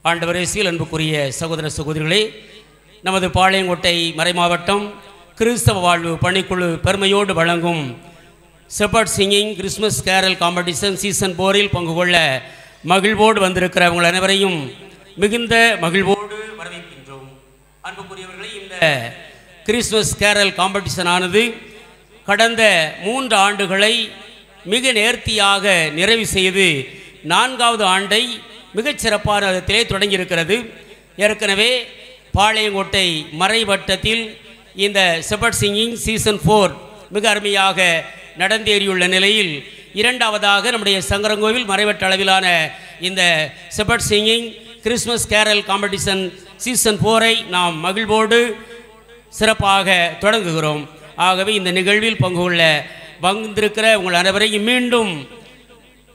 ஆண்டவர் இயேசுவில் அன்புக்குரிய சகோதர சகோதரிகளே, நமது பாளையங்கோட்டை மறைமாவட்டம் கிறிஸ்தவ வாழ்வு பணிக்குழு பெருமையோடு வழங்கும் shepherd singing Christmas carol competition season 4 பங்கு கொள்ள மகிழ்வோடு வந்திருக்கிற உங்கள் அனைவரையும் மிகுந்த மகிழ்வோடு வரவேற்கின்றோம். அன்புக்குரியவர்களே, இந்த கிறிஸ்மஸ் கேரல் காம்படிஷன் ஆனது கடந்த 3 ஆண்டுகளை மிக நேர்த்தியாக நிறைவு செய்து 4வது ஆண்டை மிகச்சிறப்பான விதத்திலே தொடங்கியிருக்கிறது. ஏற்கனவே பாளையங்கோட்டை மறைவட்டத்தில் இந்த ஷெப்பர்ட் சிங்கிங் சீசன் 4 மிக அருமையாக நடந்தேறியுள்ள நிலையில் 2வதாக நம்முடைய சங்கரங்கோவில் மறைவட்ட அளவிலான இந்த shepherd singing Christmas carol competition season 4ஐ நாம் மகிழ்வோடு சிறப்பாக தொடங்குகிறோம். ஆகவே இந்த நிகழ்வில் பங்கு கொள்ள வந்திருக்கிற உங்கள் அனைவரையும் மீண்டும்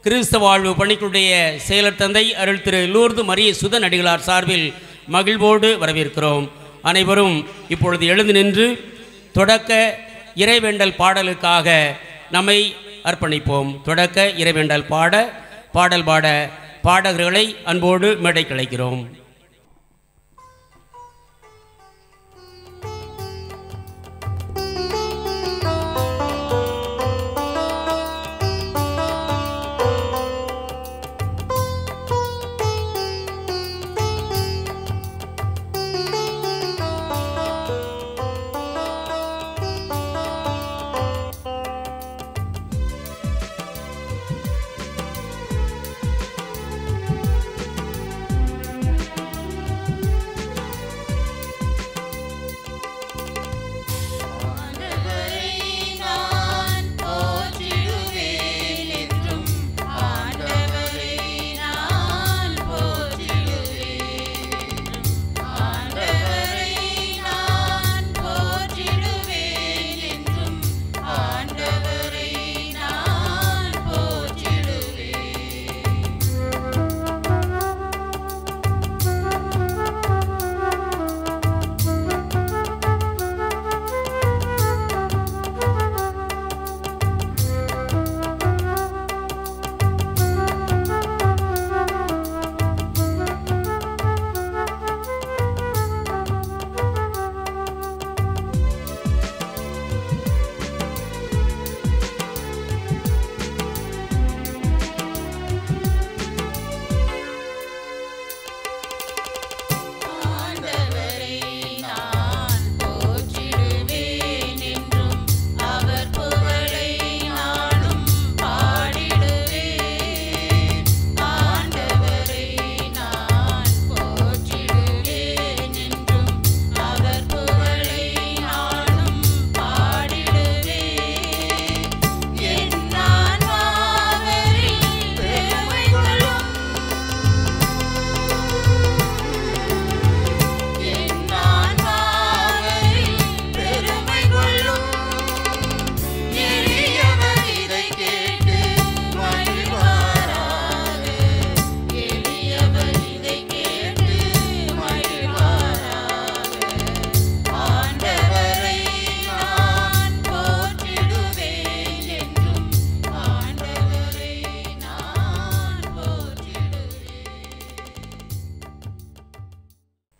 கிறிஸ்தவ வாழ்வு பணிக்குடைய செயலர் தந்தை அருள் திரு லூர்து மரிய சுதன் அடிகளார் சார்பில் மகிழ்வோடு வரவேற்கிறோம். அனைவரும் இப்பொழுது எழுந்து நின்று தொடக்க இறைவேண்டல் பாடலுக்காக நம்மை அர்ப்பணிப்போம். தொடக்க இறைவேண்டல் பாடல் பாட பாடகர்களை அன்போடு மேடை கலைக்கிறோம்.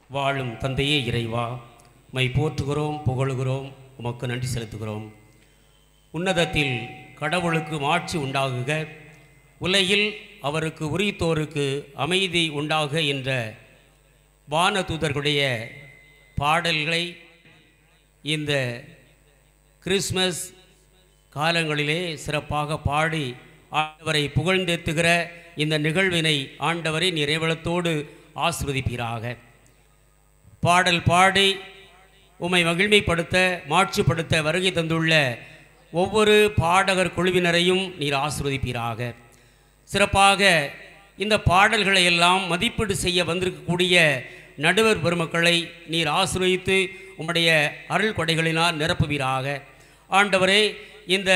வாழும் தந்தையே இறைவா, மை போற்றுகிறோம், புகழுகிறோம், உமக்கு நன்றி செலுத்துகிறோம். உன்னதத்தில் கடவுளுக்கு மாட்சி உண்டாகுக, உலகில் அவருக்கு உரித்தோருக்கு அமைதி உண்டாக என்ற வான தூதர்களுடைய பாடல்களை இந்த கிறிஸ்மஸ் காலங்களிலே சிறப்பாக பாடி ஆண்டவரை புகழ்ந்தேத்துகிற இந்த நிகழ்வினை ஆண்டவரை நிறைவளத்தோடு ஆசீர்வதிப்பீராக. பாடல் பாடி உம்மை மகிழ்மைப்படுத்த மாட்சிப்படுத்த வருகை தந்துள்ள ஒவ்வொரு பாடகர் குழுவினரையும் நீர் ஆசீர்வதிப்பீராக. சிறப்பாக இந்த பாடல்களை எல்லாம் மதிப்பீடு செய்ய வந்திருக்கக்கூடிய நடுவர் பெருமக்களை நீர் ஆசீர்வதித்து உம்முடைய அருள் கொடைகளினால் நிரப்புவீராக. ஆண்டவரே, இந்த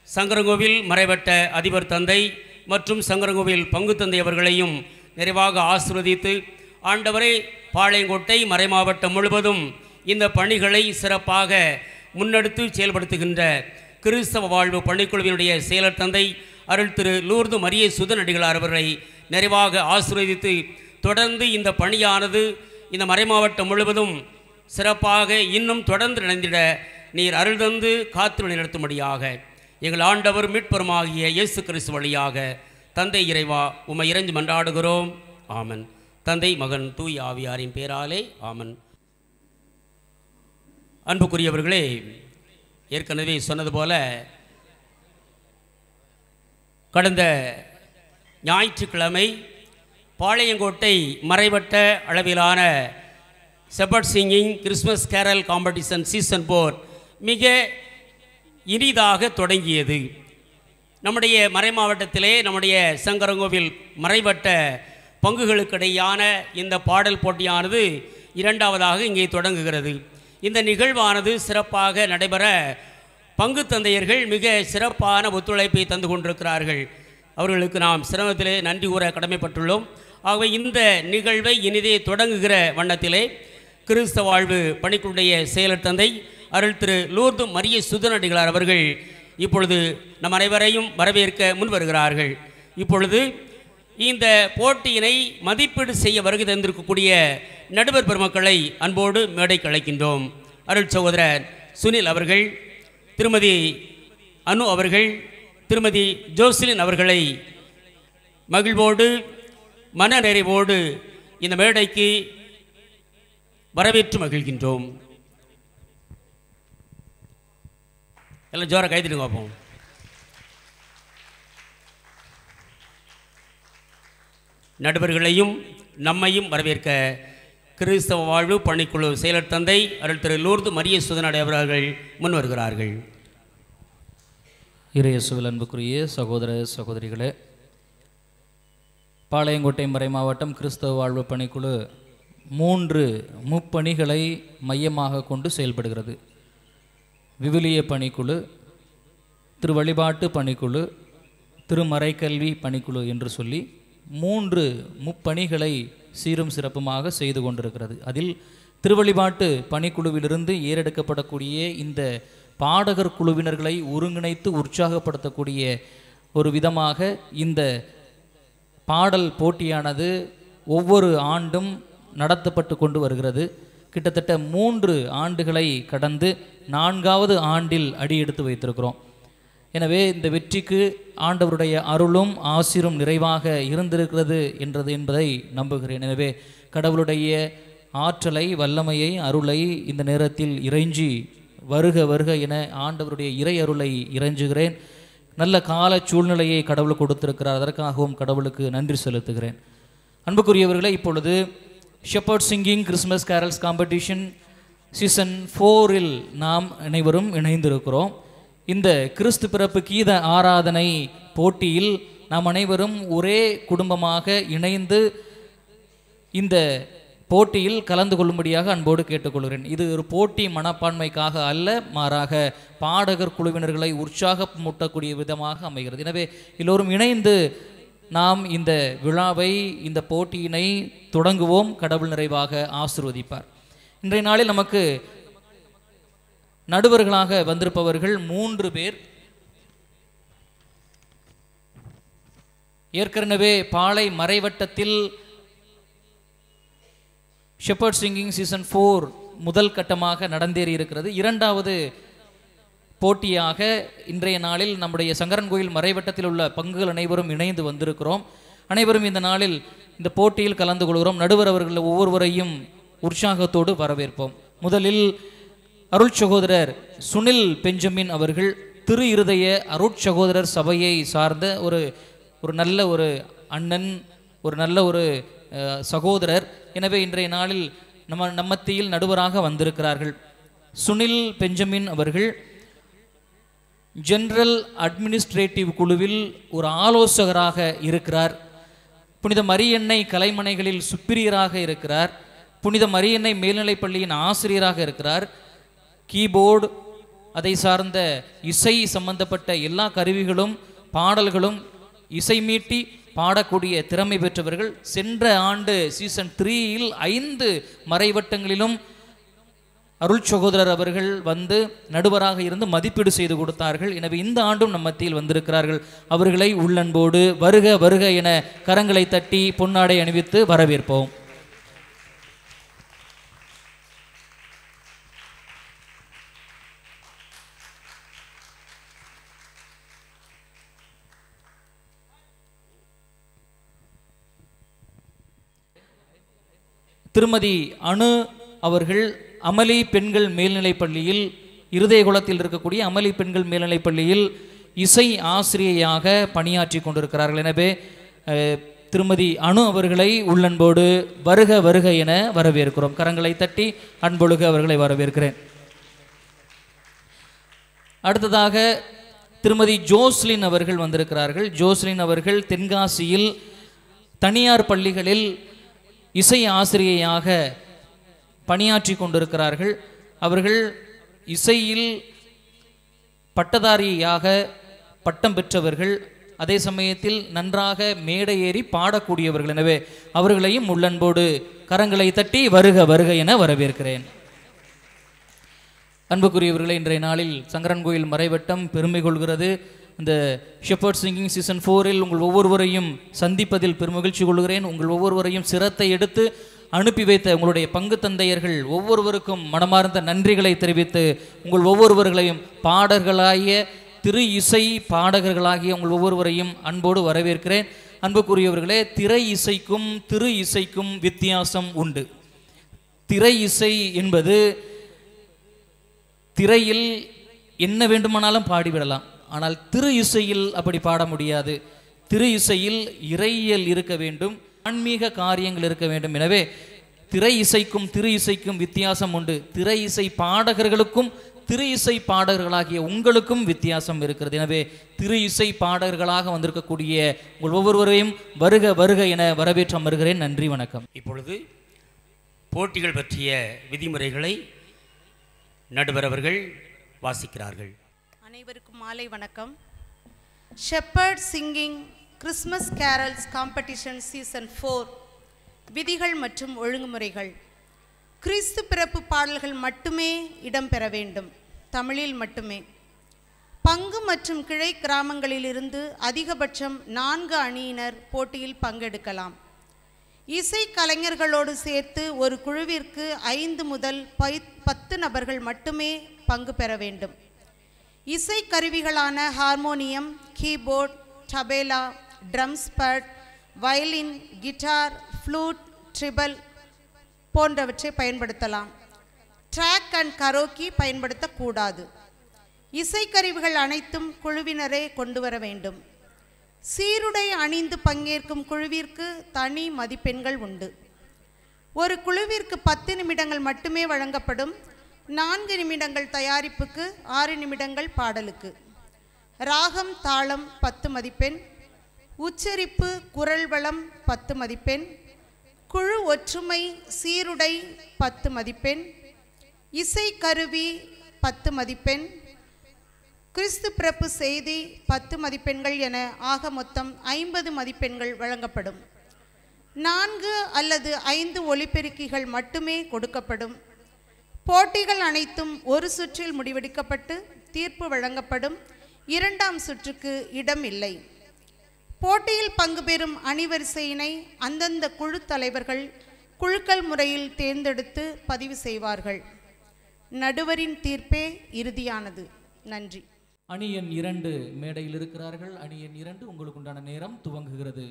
சங்கரங்கோவில் மறைவட்ட அதிபர் தந்தை மற்றும் சங்கரங்கோவில் பங்கு தந்தை அவர்களையும் நிறைவாக ஆசீர்வதித்து ஆண்டவரே, பாளையங்கோட்டை மறைமாவட்டம் முழுவதும் இந்த பணிகளை சிறப்பாக முன்னெடுத்து செயல்படுத்துகின்ற கிறிஸ்தவ வாழ்வு பணிக்குழுவினுடைய செயலர் தந்தை அருள் திரு லூர்து மரிய சுதன் அடிகளார் அவர்களை நிறைவாக ஆசீர்வதித்து தொடர்ந்து இந்த பணியானது இந்த மறைமாவட்டம் முழுவதும் சிறப்பாக இன்னும் தொடர்ந்து நடந்திட நீர் அருள் தந்து காத்து நடத்தும்படியாக எங்கள் ஆண்டவர் மீட்பெருமாகிய இயேசு கிறிஸ்து வழியாக தந்தை இறைவா உம்மை இறைஞ்சு மன்றாடுகிறோம். ஆமன். தந்தை மகன் தூய் ஆவியாரின் பேராலே ஆமன். அன்புக்குரியவர்களே, ஏற்கனவே சொன்னது போல கடந்த ஞாயிற்றுக்கிழமை பாளையங்கோட்டை மறைவட்ட அளவிலான shepherd singing Christmas carol competition season 4 மிக இனிதாக தொடங்கியது. நம்முடைய மறை மாவட்டத்திலே நம்முடைய சங்கரங்கோவில் மறைவட்ட பங்குகளுக்கிடையான இந்த பாடல் போட்டியானது இரண்டாவதாக இங்கே தொடங்குகிறது. இந்த நிகழ்வானது சிறப்பாக நடைபெற பங்கு தந்தையர்கள் மிக சிறப்பான ஒத்துழைப்பை தந்து கொண்டிருக்கிறார்கள். அவர்களுக்கு நாம் சிரமத்திலே நன்றி கூற கடமைப்பட்டுள்ளோம். ஆகவே இந்த நிகழ்வை இனிதே தொடங்குகிற வண்ணத்திலே கிறிஸ்தவ வாழ்வு பணிக்குடைய செயலர் தந்தை அருள் திரு லூர்து மரிய சுதனடிகளார் அவர்கள் இப்பொழுது நம் அனைவரையும் வரவேற்க முன் வருகிறார்கள். இப்பொழுது இந்த போட்டியினை மதிப்பீடு செய்ய வருகை தந்திருக்கக்கூடிய நடுவர் பெருமக்களை அன்போடு மேடைக்கு அழைக்கின்றோம். அருள் சகோதரர் சுனில் அவர்கள், திருமதி அனு அவர்கள், திருமதி ஜோஸ்லின் அவர்களை மகிழ்வோடு மன நிறைவோடு இந்த மேடைக்கு வரவேற்று மகிழ்கின்றோம். எல்லாம் ஜோர கைதிடுங்க பார்ப்போம். நடுவர்களையும் நம்மையும் வரவேற்க கிறிஸ்தவ வாழ்வு பணிக்குழு செயலர் தந்தை அருள் திரு லூர்து மரிய சுதனடை அவர்கள் முன் வருகிறார்கள். இறையேசுவில் அன்புக்குரிய சகோதர சகோதரிகளே, பாளையங்கோட்டை மறை மாவட்டம் கிறிஸ்தவ வாழ்வு பணிக்குழு 3 முப்பணிகளை மையமாக கொண்டு செயல்படுகிறது. விவிலிய பணிக்குழு, திரு வழிபாட்டு பணிக்குழு, திருமறைக்கல்வி பணிக்குழு என்று சொல்லி 3 முப்பணிகளை சீரும் சிறப்புமாக செய்து கொண்டிருக்கிறது. அதில் திருவழிபாட்டு பணிக்குழுவிலிருந்து ஏறெடுக்கப்படக்கூடிய இந்த பாடகர் குழுவினர்களை ஒருங்கிணைத்து உற்சாகப்படுத்தக்கூடிய ஒரு விதமாக இந்த பாடல் போட்டியானது ஒவ்வொரு ஆண்டும் நடத்தப்பட்டு கொண்டு வருகிறது. கிட்டத்தட்ட 3 ஆண்டுகளை கடந்து 4வது ஆண்டில் அடி எடுத்து வைத்திருக்கிறோம். எனவே இந்த வெற்றிக்கு ஆண்டவருடைய அருளும் ஆசிரும் நிறைவாக இருந்திருக்கிறது என்பதை நம்புகிறேன். எனவே கடவுளுடைய ஆற்றலை, வல்லமையை, அருளை இந்த நேரத்தில் இறைஞ்சி வருக வருக என ஆண்டவருடைய இறை அருளை இறைஞ்சுகிறேன். நல்ல கால சூழ்நிலையை கடவுள் கொடுத்திருக்கிறார். அதற்காகவும் கடவுளுக்கு நன்றி செலுத்துகிறேன். அன்புக்குரியவர்களே, இப்பொழுது shepherd singing Christmas carols competition season 4இல் நாம் அனைவரும் இணைந்திருக்கிறோம். இந்த கிறிஸ்து பிறப்பு கீத ஆராதனை போட்டியில் நாம் அனைவரும் ஒரே குடும்பமாக இணைந்து இந்த போட்டியில் கலந்து கொள்ளும்படியாக அன்போடு கேட்டுக்கொள்கிறேன். இது ஒரு போட்டி மனப்பான்மைக்காக அல்ல, மாறாக பாடகர் குழுவினர்களை உற்சாகமூட்டக்கூடிய விதமாக அமைகிறது. எனவே எல்லோரும் இணைந்து நாம் இந்த விழாவை, இந்த போட்டியினை தொடங்குவோம். கடவுள் நிறைவாக ஆசீர்வதிப்பார். இன்றைய நாளில் நமக்கு நடுவர்களாக வந்திருப்பவர்கள் 3 பேர். ஏற்கனவே பாளை மறைவட்டத்தில் ஷெப்பர்ட் சிங்கிங் சீசன் 4 முதல் கட்டமாக நடந்தேறி இருக்கிறது. 2வது போட்டியாக இன்றைய நாளில் நம்முடைய சங்கரன்கோயில் மறைவட்டத்தில் உள்ள பங்குகள் அனைவரும் இணைந்து வந்திருக்கிறோம். அனைவரும் இந்த நாளில் இந்த போட்டியில் கலந்து கொள்கிறோம். நடுவர் அவர்கள் ஒவ்வொருவரையும் உற்சாகத்தோடு வரவேற்போம். முதலில் அருட்சகோதரர் சுனில் பெஞ்சமின் அவர்கள் திரு இருதய அருட்சகோதரர் சபையை சார்ந்த ஒரு நல்ல ஒரு அண்ணன், ஒரு நல்ல ஒரு சகோதரர். எனவே இன்றைய நாளில் நம்மத்தியில் நடுவராக வந்திருக்கிறார்கள். சுனில் பெஞ்சமின் அவர்கள் ஜெனரல் அட்மினிஸ்ட்ரேட்டிவ் குழுவில் ஒரு ஆலோசகராக இருக்கிறார். புனித மரியன்னை கலைமனைகளில் சுப்பிரியராக இருக்கிறார். புனித மரியன்னை மேல்நிலைப் பள்ளியின் ஆசிரியராக இருக்கிறார். கீபோர்டு, அதை சார்ந்த இசை சம்பந்தப்பட்ட எல்லா கருவிகளும் பாடல்களும் இசை மீட்டி பாடக்கூடிய திறமை பெற்றவர்கள். சென்ற ஆண்டு சீசன் 3இல் 5 மறைவட்டங்களிலும் அருள் சகோதரர் அவர்கள் வந்து நடுவராக இருந்து மதிப்பீடு செய்து கொடுத்தார்கள். எனவே இந்த ஆண்டும் நம் மத்தியில் வந்திருக்கிறார்கள். அவர்களை உள்ளன்போடு வருக வருக என கரங்களை தட்டி பொன்னாடை அணிவித்து வரவேற்போம். திருமதி அனு அவர்கள் அமளி பெண்கள் மேல்நிலைப் பள்ளியில், இருதயகுளத்தில் இருக்கக்கூடிய அமளி பெண்கள் மேல்நிலைப் பள்ளியில் இசை ஆசிரியையாக பணியாற்றி கொண்டிருக்கிறார்கள். எனவே திருமதி அனு அவர்களை உள்ளன்போடு வருக வருக என வரவேற்கிறோம். கரங்களை தட்டி அன்பொழுக அவர்களை வரவேற்கிறேன். அடுத்ததாக திருமதி ஜோஸ்லின் அவர்கள் வந்திருக்கிறார்கள். ஜோஸ்லின் அவர்கள் தென்காசியில் தனியார் பள்ளிகளில் இசை ஆசிரியையாக பணியாற்றி கொண்டிருக்கிறார்கள். அவர்கள் இசையில் பட்டதாரியாக பட்டம் பெற்றவர்கள், அதே சமயத்தில் நன்றாக மேடை ஏறி பாடக்கூடியவர்கள். எனவே அவர்களையும் உள்ளன்போடு கரங்களை தட்டி வருக வருக என வரவேற்கிறேன். அன்புக்குரியவர்களை, இன்றைய நாளில் சங்கரன்கோயில் மறைவட்டம் பெருமை கொள்கிறது. இந்த ஷெப்பர்ட் சிங்கிங் சீசன் 4இல் உங்கள் ஒவ்வொருவரையும் சந்திப்பதில் பெருமகிழ்ச்சி கொள்கிறேன். உங்கள் ஒவ்வொருவரையும் சிரத்தை எடுத்து அனுப்பி வைத்த உங்களுடைய பங்கு தந்தையர்கள் ஒவ்வொருவருக்கும் மனமார்ந்த நன்றிகளை தெரிவித்து, உங்கள் ஒவ்வொருவர்களையும் பாடகர்களாகிய திரு இசை பாடகர்களாகிய உங்கள் ஒவ்வொருவரையும் அன்போடு வரவேற்கிறேன். அன்புக்குரியவர்களே, திரை இசைக்கும் திரு இசைக்கும் வித்தியாசம் உண்டு. திரை இசை என்பது திரையில் என்ன வேண்டுமானாலும் பாடிவிடலாம். ஆனால் திரு இசையில் அப்படி பாட முடியாது. திரு இசையில் இறையியல் இருக்க வேண்டும், ஆன்மீக காரியங்கள் இருக்க வேண்டும். எனவே திரை இசைக்கும் திரு இசைக்கும் வித்தியாசம் உண்டு. திரை இசை பாடகர்களுக்கும் திரு இசை பாடகர்களாகிய உங்களுக்கும் வித்தியாசம் இருக்கிறது. எனவே திரு இசை பாடகர்களாக வந்திருக்கக்கூடிய உங்கள் ஒவ்வொருவரையும் வருக வருக என வரவேற்று அமர்கிறேன். நன்றி, வணக்கம். இப்பொழுது போட்டிகள் பற்றிய விதிமுறைகளை நடுவர் அவர்கள் வாசிக்கிறார்கள். அனைவருக்கும் மாலை வணக்கம். Shepherd singing Christmas carols competition season 4 விதிகள் மற்றும் ஒழுங்குமுறைகள். கிறிஸ்து பிறப்பு பாடல்கள் மட்டுமே இடம்பெற வேண்டும், தமிழில் மட்டுமே. பங்கு மற்றும் கிளை கிராமங்களிலிருந்து அதிகபட்சம் 4 அணியினர் போட்டியில் பங்கெடுக்கலாம். இசை கலைஞர்களோடு சேர்த்து ஒரு குழுவிற்கு 5 முதல் 10 நபர்கள் மட்டுமே பங்கு பெற வேண்டும். இசை கருவிகளான harmonium, keyboard, tabla, drums pad, violin, guitar, flute, tribal போன்றவற்றை பயன்படுத்தலாம். ட்ராக் அண்ட் கரோக்கி பயன்படுத்தக்கூடாது. இசைக்கருவிகள் அனைத்தும் குழுவினரே கொண்டு வர வேண்டும். சீருடை அணிந்து பங்கேற்கும் குழுவிற்கு தனி மதிப்பெண்கள் உண்டு. ஒரு குழுவிற்கு 10 நிமிடங்கள் மட்டுமே வழங்கப்படும். 4 நிமிடங்கள் தயாரிப்புக்கு, 6 நிமிடங்கள் பாடலுக்கு. ராகம் தாளம் 10 மதிப்பெண், உச்சரிப்பு குரல் வளம் 10 மதிப்பெண், குழு ஒற்றுமை சீருடை 10 மதிப்பெண், இசை கருவி 10 மதிப்பெண், கிறிஸ்து பிறப்பு செய்தி 10 மதிப்பெண்கள் என ஆக மொத்தம் 50 மதிப்பெண்கள் வழங்கப்படும். 4 அல்லது 5 ஒலிபெருக்கிகள் மட்டுமே கொடுக்கப்படும். போட்டிகள் அனைத்தும் ஒரு சுற்றில் முடிவெடுக்கப்பட்டு தீர்ப்பு வழங்கப்படும். 2ஆம் சுற்றுக்கு இடம் இல்லை. போட்டியில் பங்கு பெறும் அணிவரிசையினை அந்தந்த குழு தலைவர்கள் குழுக்கள் முறையில் தேர்ந்தெடுத்து பதிவு செய்வார்கள். நடுவரின் தீர்ப்பே இறுதியானது. நன்றி. அணி எண் 2 மேடையில் இருக்கிறார்கள். அணி எண் 2 உங்களுக்கு உண்டான நேரம் துவங்குகிறது.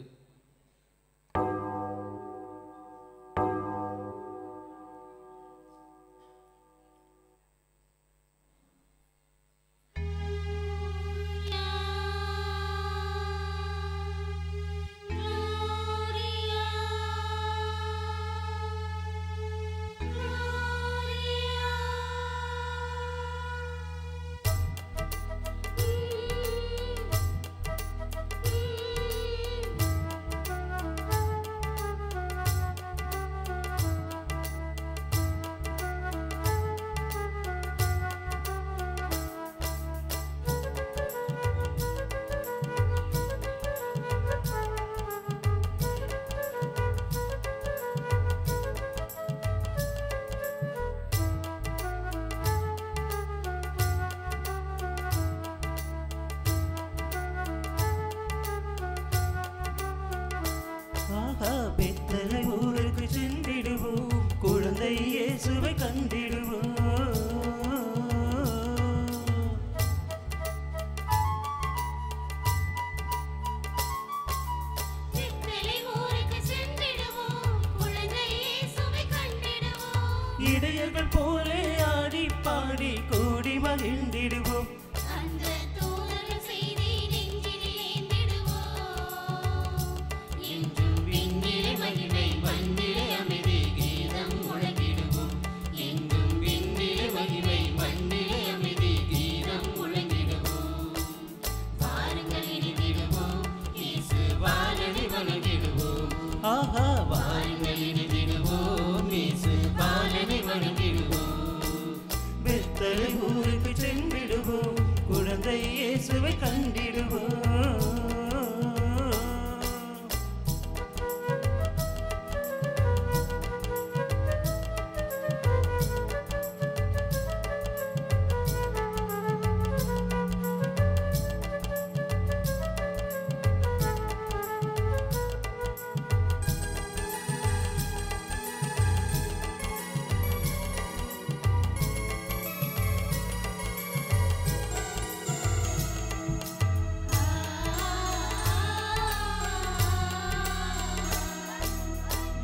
இயேசுவை கண்டிடுவோம். இடையர்கள் போலே ஆடி பாடி கூடி மகிழ்ந்திடுவோம். ஆஹா வாருங்கள் இணைந்திடுவோம், இயேசு பாலனை வணங்கிடுவோம். பெத்தலை ஊருக்கு சென்றிடுவோம், குழந்தை இயேசுவை கண்டிடுவோம்.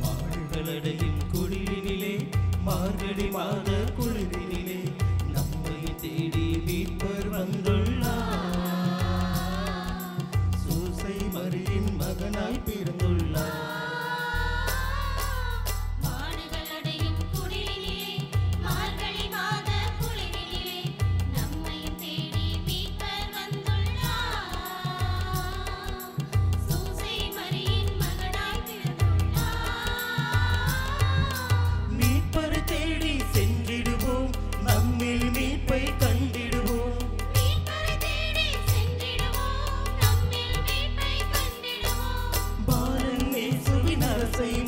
மாடுகளடையும் குளிரினிலே, மார்கழி மாத குளிரினிலே நம்மை தேடி மீட்பர் வந்துள்ளார். சூசை மரியின் மகனாய் பிறந்துள்ளார்.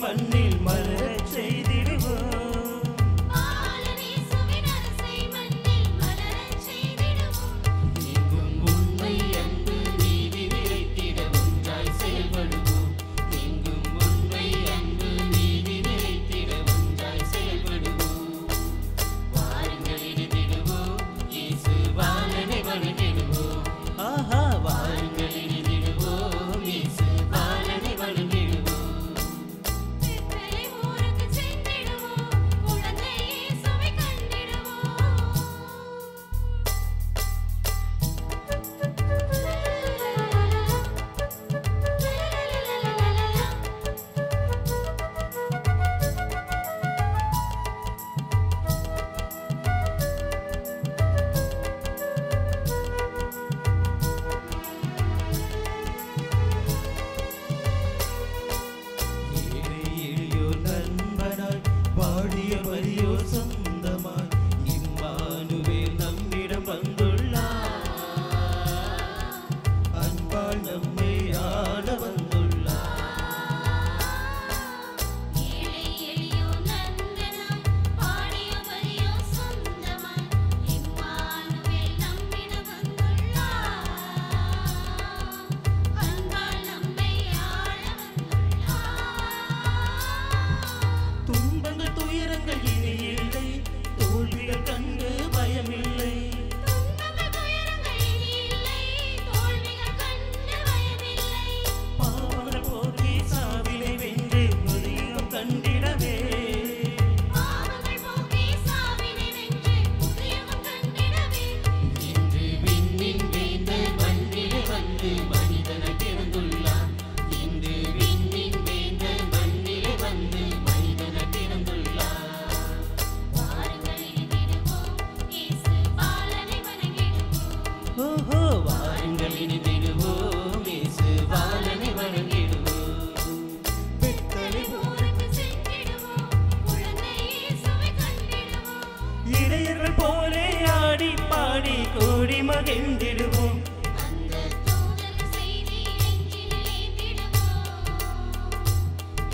மண்ணில் மலரச் செய்திடுவோம். எங்கும் உண்மை அன்பு நீதி நிலைத்திட ஒன்றாய் செயல்படுவோம். எங்கும் உண்மை அன்பு நீதி நிலைத்திட ஒன்றாய் செயல்படுவோம். வாருங்கள் இணைந்திடுவோம், இயேசு பாலனை வணங்கிடுவோம். ஆஹா வாருங்கள் இணைந்திடுவோம், இயேசு பாலனை வணங்கிடுவோம். பாடிய மரியோ சொந்தமாய் இம்மானுவேல் நம்மிடம் வந்துள்ளார். அன்பால் நம்மை ஆள வந்துள்ளார். துன்பங்கள் துயரங்கள் இனி இல்லை, தோல்விகள் கண்டு பயமில்லை. பாவங்கள் போக்கி சாவினை வென்று புதியம் கண்டிடவே. இன்று விண்ணின் வேந்தர் மண்ணிலே வந்து மனிதனை பிறந்துள்ளார். இன்று விண்ணின் வேந்தர் மண்ணிலே வந்து மனிதனை பிறந்துள்ளார். ஓஹோ வாருங்கள் இணைந்திடுவோம், இயேசு பாலனை வணங்கிடுவோம். பெத்தலை இடையர்கள் போலே ஆடி பாடி கூடி மகிழ்ந்திடுவோம்.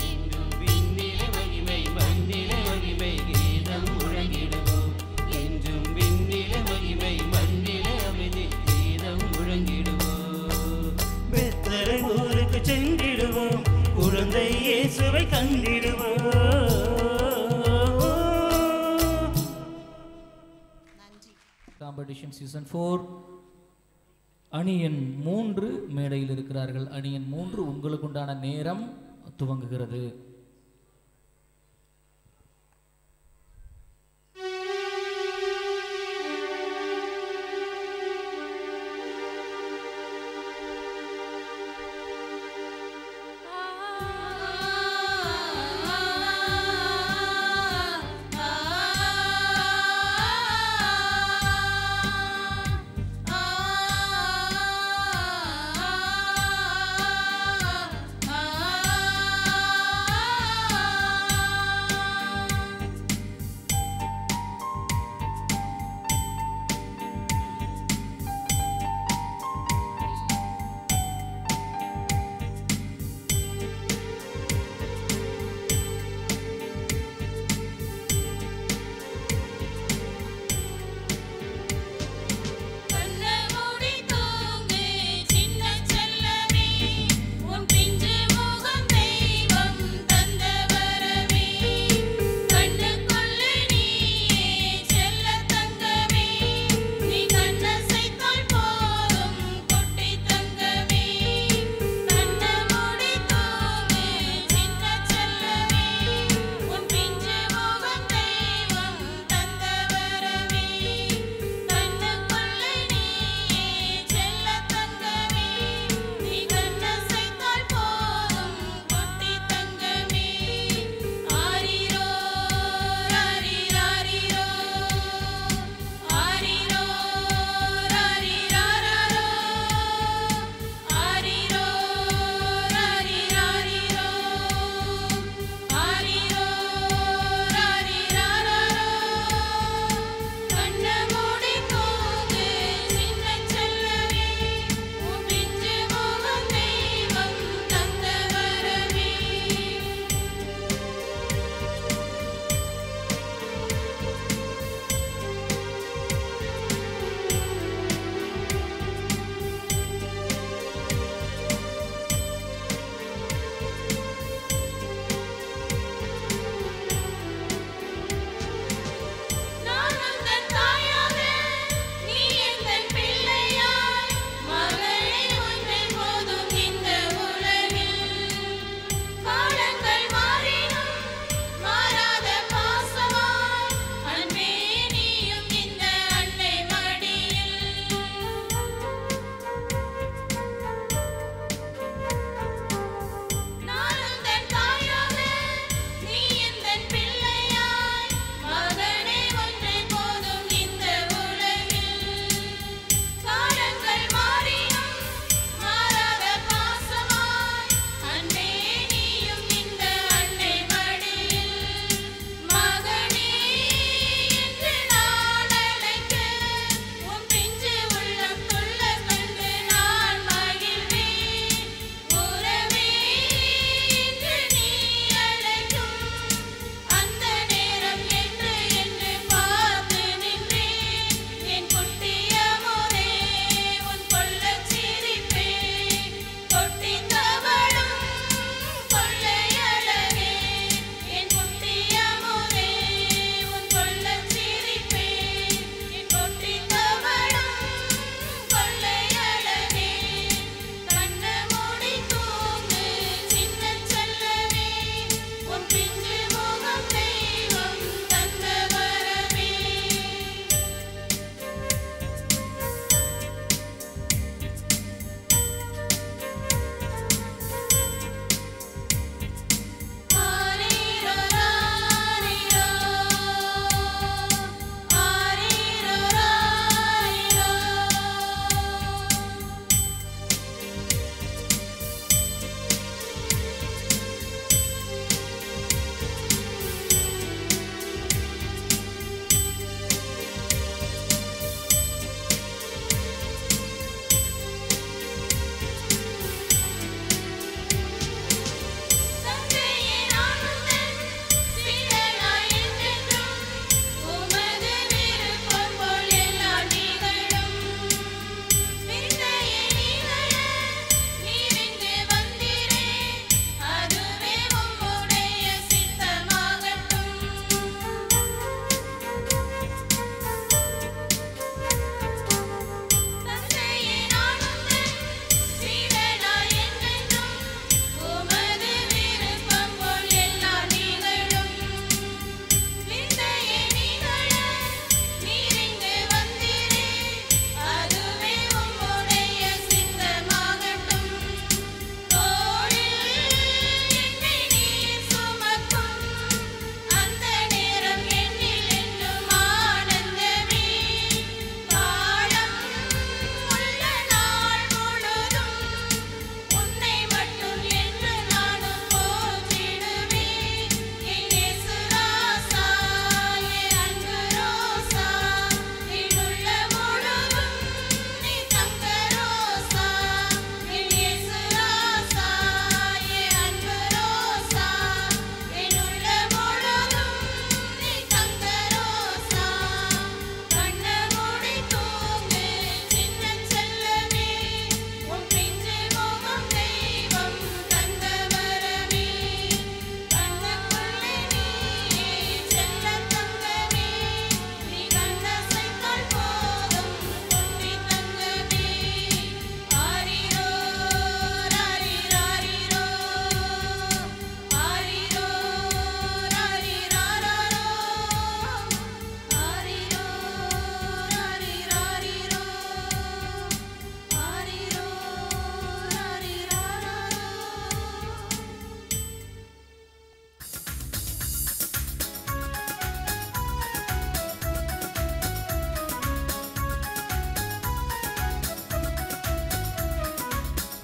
என்றும் விண்ணிலே மகிமை மண்ணிலே மகிமை கீதம் முழங்கிடுவோம். என்றும் விண்ணிலே மகிமை மண்ணிலே அமைதி கீதம் முழங்கிடுவோம். பெத்தலை ஊருக்கு சென்றிடுவோம், குழந்தை இயேசுவை கண்டிடுவோம். காம்படிஷன் சீசன் 4 அணி எண் 3 மேடையில் இருக்கிறார்கள். அணி எண் 3 உங்களுக்குண்டான நேரம் துவங்குகிறது. Ah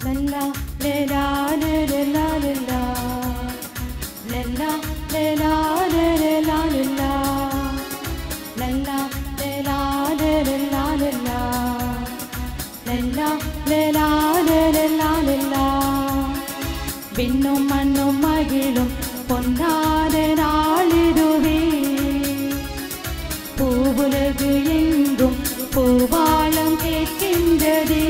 லல்லா லேலா லேலா லேலா லல்லா லேலா லேலா லேலா லல்லா லேலா லேலா லேலா லல்லா லேலா லேலா லேலா விண்ணும் மண்ணும் மகிழும் பொன்னான நாளிதுவே பூவுலகு எங்கும் பூவாளம் கேட்கின்றதே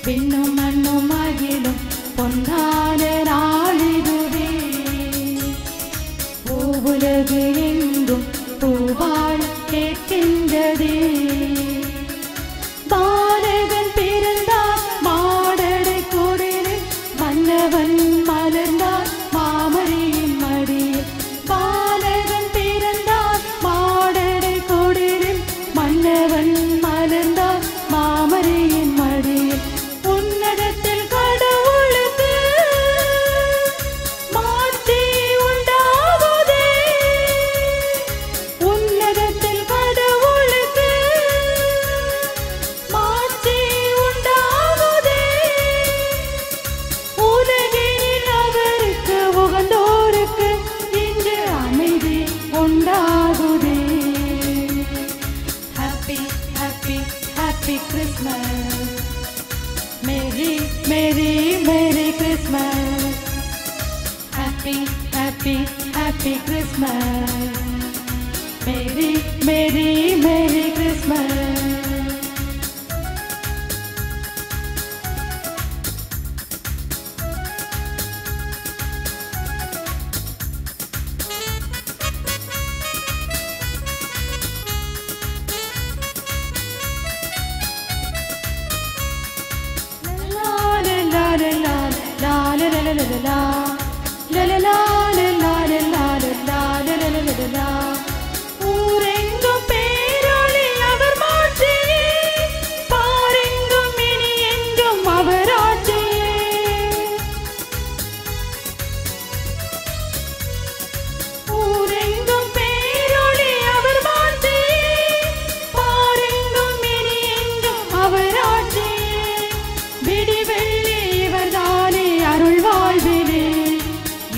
விண்ணும் மண்ணும் மகிழும் பொன்னான நாளிதுவே பூவுலகு எங்கும் பூவாளம் கேட்கின்றதே பாலகன் பிறந்தார் மாடடை குடிலில் மன்னவன் மலர்ந்தார் மாமரியின் மடியில் பாலகன் பிறந்தார் மாடடை குடிலில் மன்னவன் மலர்ந்தார் மாமரியின் மடியில் உன்னதத்தில் கடவுளுக்கு மாட்சி உண்டாகுதே உன்னதத்தில் கடவுளுக்கு மாட்சி உண்டாகுதே உலகினில் அவருக்கு உகந்தோருக்கு இன்று அமைதி உண்டாகுதே happy happy happy Christmas merry merry merry Christmas happy happy happy Christmas merry merry merry Christmas ஊரெங்கும் பேரொளி அவர் மாட்சியே பாரெங்கும் இனி என்றும் அவர் ஆட்சியே ஊரெங்கும் பேரொளி அவர் மாட்சியே பாரெங்கும் இனி என்றும் அவர் ஆட்சியே விடிவெள்ளி இவர்தானே அருள் வாழ்விலே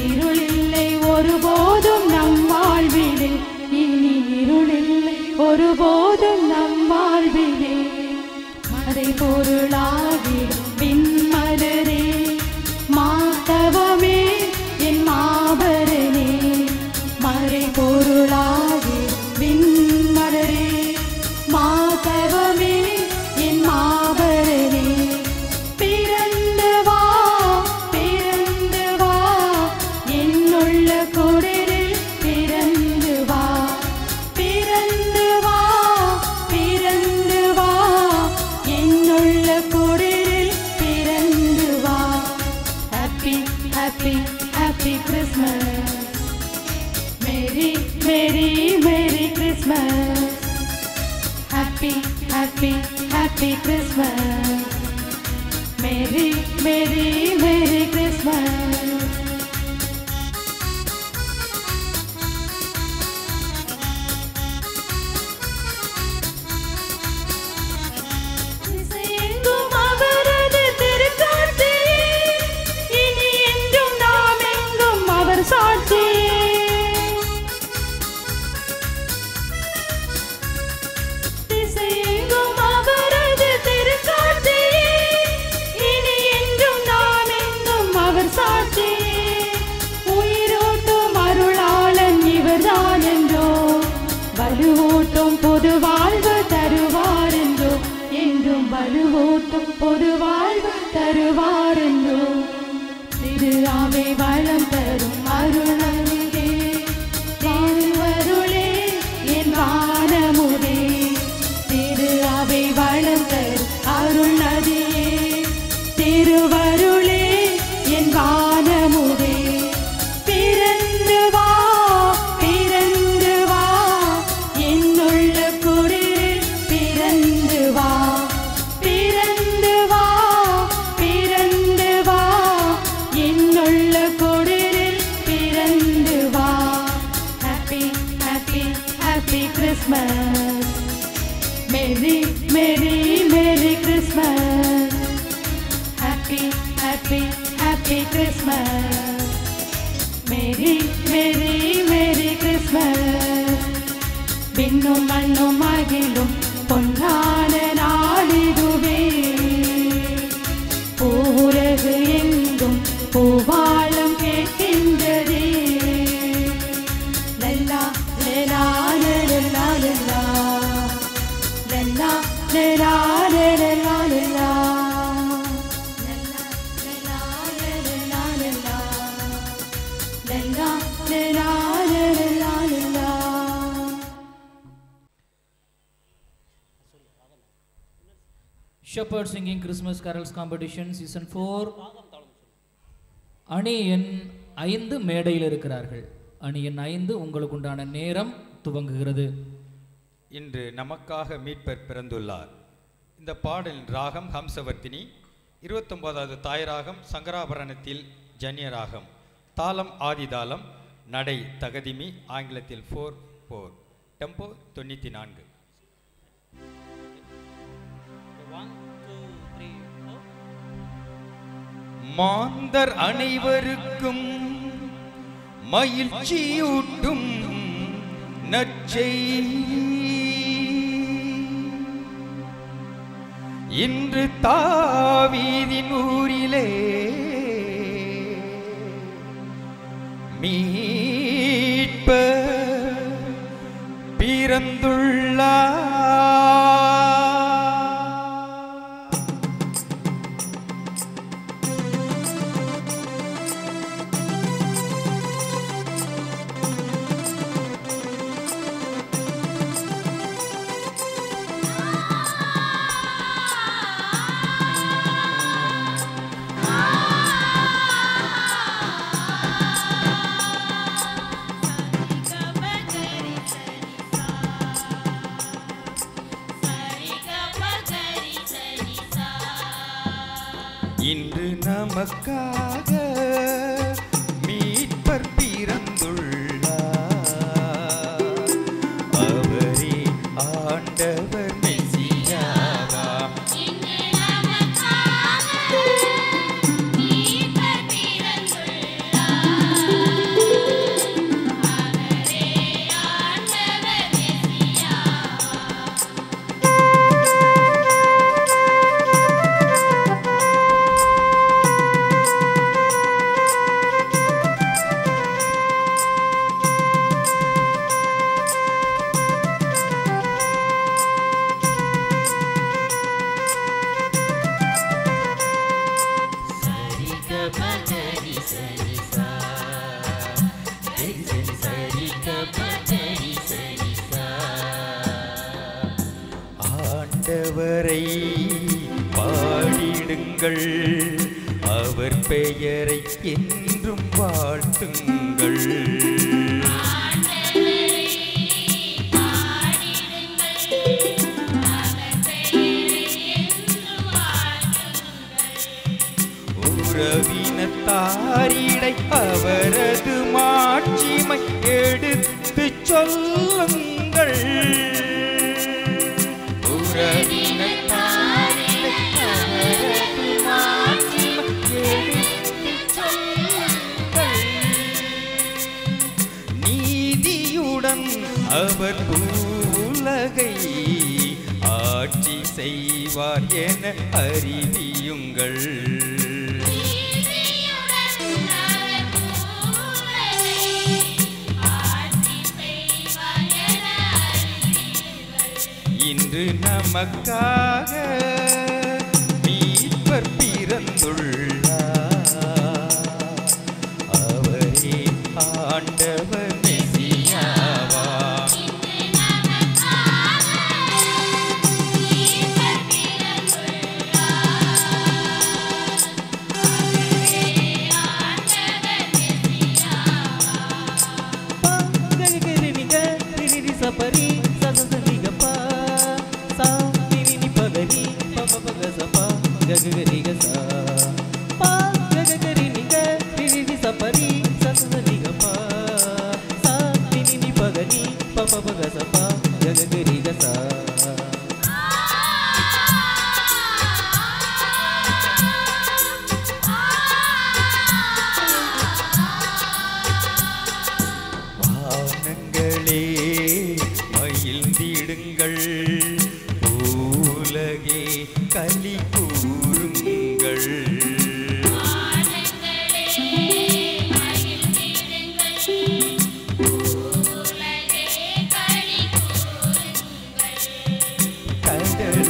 இருளில்லை ஒருபோதும் நம் வாழ்விலே இனி இருளில்லை ஒருபோதும் நம் வாழ்விலே மறை பொருளாகிடும் விண்மலரே மாதவமே என் மாபரனே மறை பொருளாகிடும் விண்மலரே மாதவமே என் மாபரனே பிறந்து வா என்னுள்ள குடிலில் பிறந்து வா பிறந்து வா என்னுள்ள குடிலில் பிறந்து வா happy happy happy Christmas merry merry merry Christmas happy happy happy Christmas merry merry merry Christmas திசையெங்கும் அவரது திருக்காட்சியே இனி என்றும் நாம் எங்கும் அவர் சாட்சியே திசையெங்கும் அவரது திருக்காட்சியே இனி என்றும் நாம் எங்கும் அவர் சாட்சியே உயிரோட்டும் அருளாளன் இவர்தான் என்றோ வலுவூட்டும் பொது வாழ்வு தருவார் என்றோ என்றும் வலுவூட்டும் பொது வாழ்வு தருவார் என்றோ திரு ஆவை வளம் தரும் அருளே திருவருளே என் வானமுதே திரு ஆவை வளம் தரும் அருள் நதியே திருவருளே என் வானமுதே பிறந்து வா என்னுள்ள குடிலில் பிறந்து வா பிறந்து வா என்னுள்ள குடிலில் பிறந்து வா happy happy happy Christmas merry merry merry Christmas happy, happy, happy Christmas. Merry, merry, merry Christmas. பின்னும் மண்ணும் மகிழும் பொன்னான நாளிதுவே. ஊரகு எங்கும் பூவாளம் கேட்கின்றதே. லல்லா லலா லலா லலா லல்லா லலா லலா லலா லல்லா லலா லலா லலா லல்லா லலா லலா லலா. Shepherd Singing Christmas Carols Competition Season 4 அணி எண் 5 மேடையில் இருக்கிறார்கள். அணி எண் 5 உங்களுக்கு உண்டான நேரம் துவங்குகிறது. இன்று நமக்காக மீட்பர் பிறந்துள்ளார். இந்த பாடலின் ராகம் ஹம்சவர்த்தினி, 29வது தாய் ராகம் சங்கராபரணத்தில் ஜன்ய ராகம், தாளம் ஆதிதாளம், நடை தகதிமி, ஆங்கிலத்தில் 4/4, டெம்போ 94. மாந்தர் அனைவருக்கும் மகிழ்ச்சியூட்டும் நற்செய்தி இன்று தாவீதின் ஊரிலே மீட்பர் பிறந்துள்ளார். இன்று நமக்காக மீட்பர் பிறந்துள்ளார். அவரே ஆண்டவர் மெசியாவா. ஆண்டவரை பாடிடுங்கள், அவர் பெயரை என்றும் வாழ்த்துங்கள். உறவினத்தாரிடை அவரது மாட்சிமை எடுத்து சொல்லுங்கள். உறவினத்தாரிடை அவரது மாட்சிமை எடுத்து சொல்லுங்கள். நீதியுடன் அவர் உலகை ஆட்சி செய்வார் என அறிவியுங்கள். இன்று நமக்காக மீட்பர் பிறந்துள்ளார். அவரே ஆண்டவர் மெசியாவா.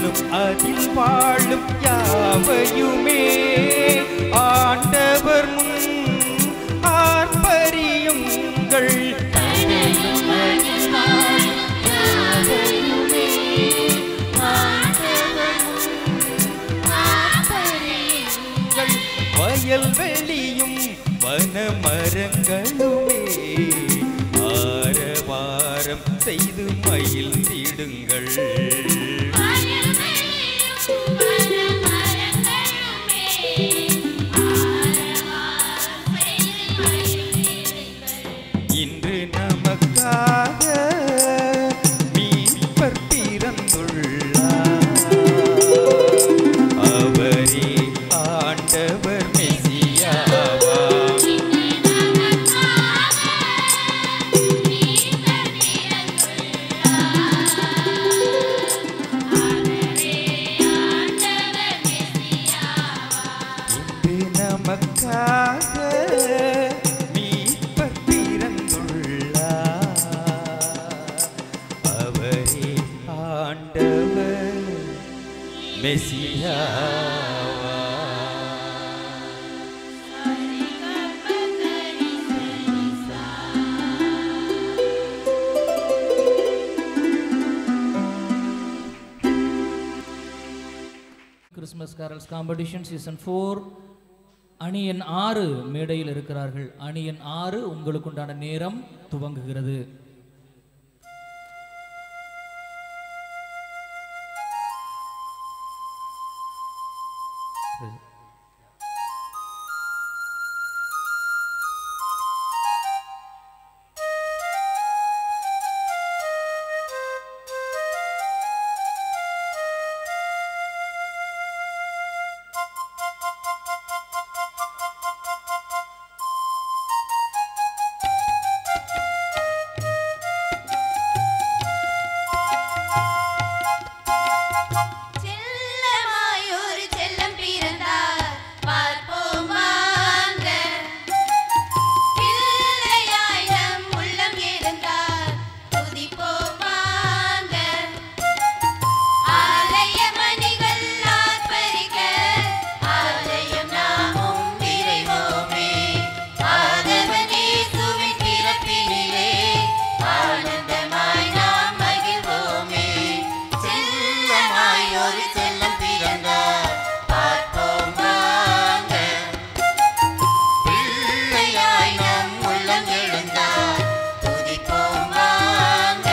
என்னும் அதில் வாழும் யாவையுமே ஆண்டவர் முன் ஆர்ப்பரியுங்கள். என்னும் அதில் வாழும் யாவையுமே ஆண்டவர் முன் ஆர்ப்பரியுங்கள். வயல்வெளியும் வனமரங்களுமே ஆரவாரம் செய்து மகிழ்ந்திடுங்கள். இன்று நமக்காக மீட்பர் பிறந்துள்ளார். அவரே ஆண்டவர் மெசியாவாம். இன்று நமக்காக மீட்பர் பிறந்துள்ளார். அவரே ஆண்டவர் மெசியாவாம். கிறிஸ்மஸ் கேரல்ஸ் காம்படிஷன் சீசன் 4 அணி எண் 6 மேடையில் இருக்கிறார்கள். அணி எண் 6 உங்களுக்குண்டான நேரம் துவங்குகிறது. செல்லமாயொரு செல்லம் பிறந்தார் பார்ப்போம் வாங்க. பிள்ளையாய் நம் உள்ளம் எழுந்தார் துதிப்போம் வாங்க. ஆலய மணிகள் ஆர்ப்பரிக்க ஆலயம் நாமும் விரைவோமே. ஆதவன் இயேசுவின் பிறப்பினிலே ஆனந்தமாய் நாம் மகிழ்வோமே. செல்லமாய் ஒரு செல்லம் பிறந்தார் பார்ப்போம் வாங்க. பிள்ளையாய் நம் உள்ளம் எழுந்தார் துதிப்போம் வாங்க.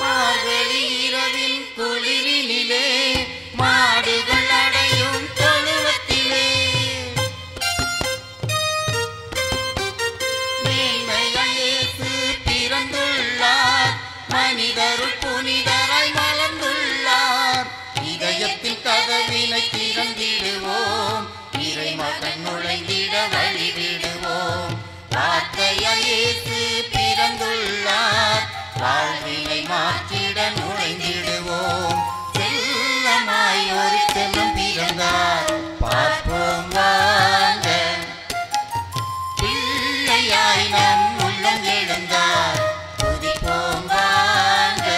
மார்கழி இரவின் குளிரினிலே மாடுகள் அடையும் தொழுவத்திலே மேன்மையாய் இயேசு பிறந்துள்ளார். மனிதருள் புனிதராய் மலர்ந்துள்ளார். இதயத்தின் கதவினை திறந்திடுவோம். இறைமகன் நுழைந்திட வழிவிடுவோம். வார்த்தையாய் இயேசு பிறந்துள்ளார். வாழ்வினை மாற்றிட நுழைந்திடுவோம். செல்லமாய் ஒரு செல்லம் பிறந்தார் பார்ப்போம் வாங்க. பிள்ளையாய் நம் உள்ளம் எழுந்தார் துதிப்போம் வாங்க.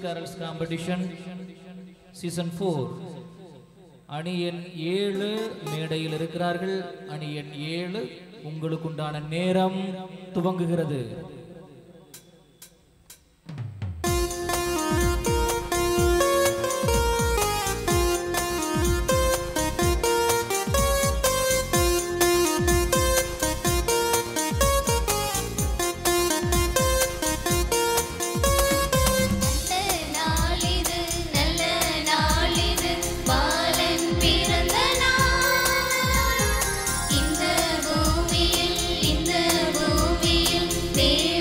கேரல்ஸ் காம்படிஷன் சீசன் 4 அணி எண் 7 மேடையில் இருக்கிறார்கள். அணி எண் 7 உங்களுக்குண்டான நேரம் துவங்குகிறது. தேவ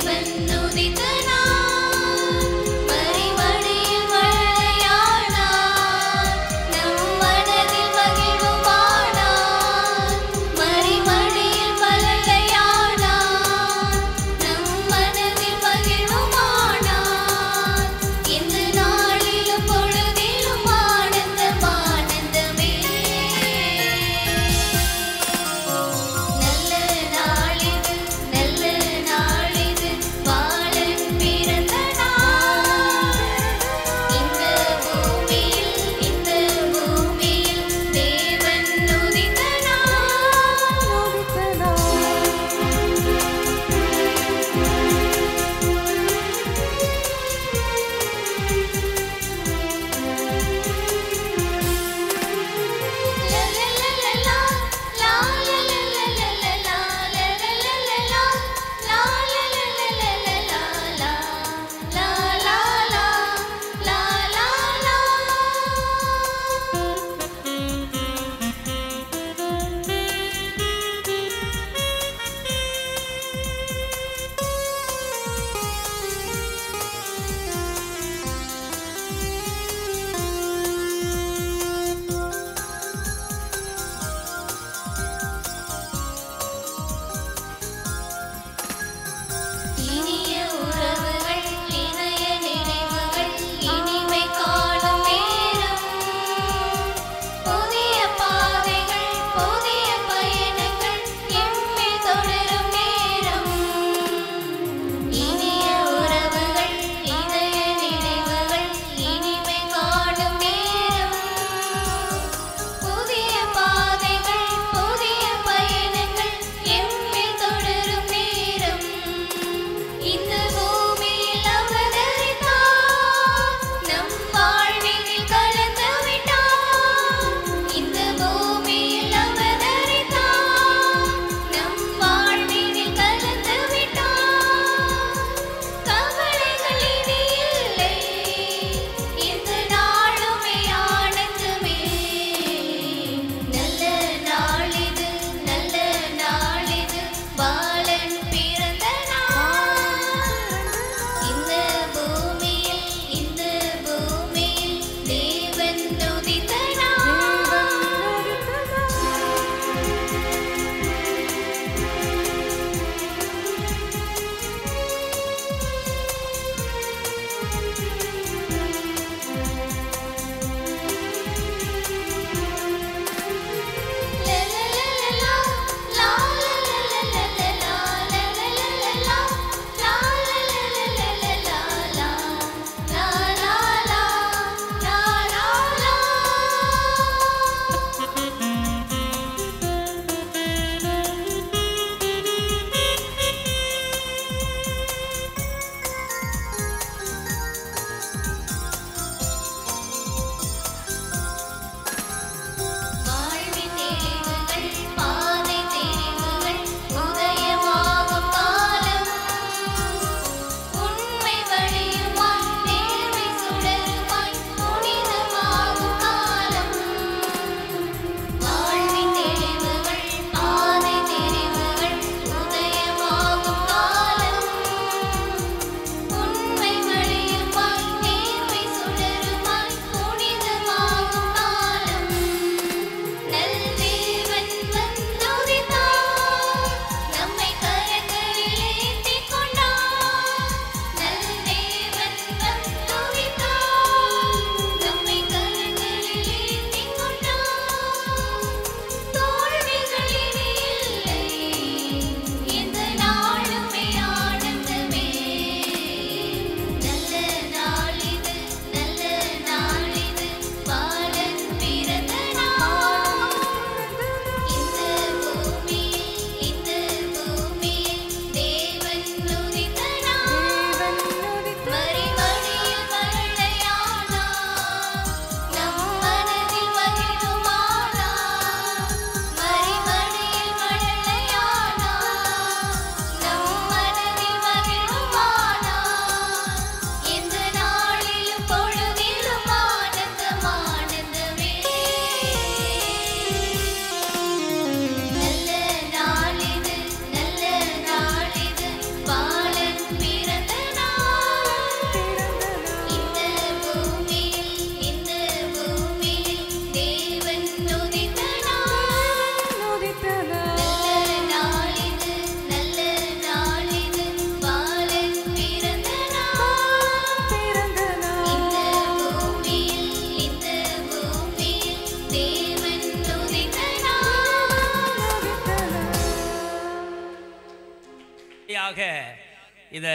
இந்த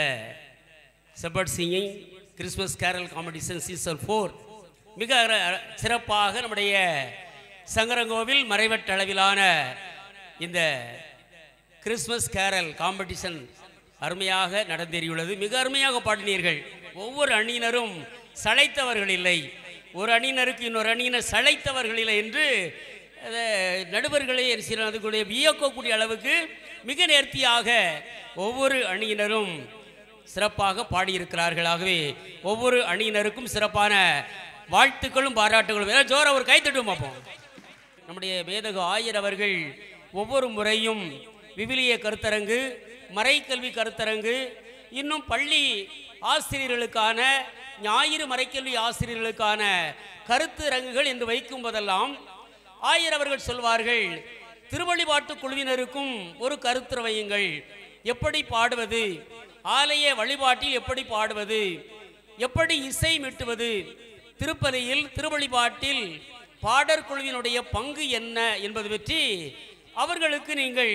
shepherd singing Christmas carol competition season 4 மிக சிறப்பாக நம்முடைய சங்கரங்கோவில் மறைவட்ட அளவிலான இந்த கிறிஸ்மஸ் கேரல் காம்படிஷன் அருமையாக நடந்தேறியுள்ளது. மிக அருமையாக பாடினீர்கள். ஒவ்வொரு அணியினரும் சளைத்தவர்கள் இல்லை, ஒரு அணியினருக்கு இன்னொரு அணியினர் சளைத்தவர்கள் இல்லை என்று நடுவர்களை அதுக்குடைய வியக்கக்கூடிய அளவுக்கு மிக நேர்த்தியாக ஒவ்வொரு அணியினரும் சிறப்பாக பாடியிருக்கிறார்கள். ஆகவே ஒவ்வொரு அணியினருக்கும் சிறப்பான வாழ்த்துக்களும் பாராட்டுகளும். ஜோர ஒரு கைத்தட்டும் பார்ப்போம். நம்முடைய மேதகு ஆயர் அவர்கள் ஒவ்வொரு முறையும் விவிலிய கருத்தரங்கு, மறைக்கல்வி கருத்தரங்கு, இன்னும் பள்ளி ஆசிரியர்களுக்கான ஞாயிறு மறைக்கல்வி ஆசிரியர்களுக்கான கருத்தரங்குகள் என்று வைக்கும் போதெல்லாம் ஆயர் அவர்கள் சொல்வார்கள், திருவழிபாட்டு குழுவினருக்கும் ஒரு கருத்துரை வையுங்கள். எப்படி பாடுவது, ஆலய வழிபாட்டில் எப்படி பாடுவது, எப்படி இசை மீட்டுவது, திருப்பலியில் திருவழிபாட்டில் பாடற் குழுவினுடைய பங்கு என்ன என்பது பற்றி அவர்களுக்கு நீங்கள்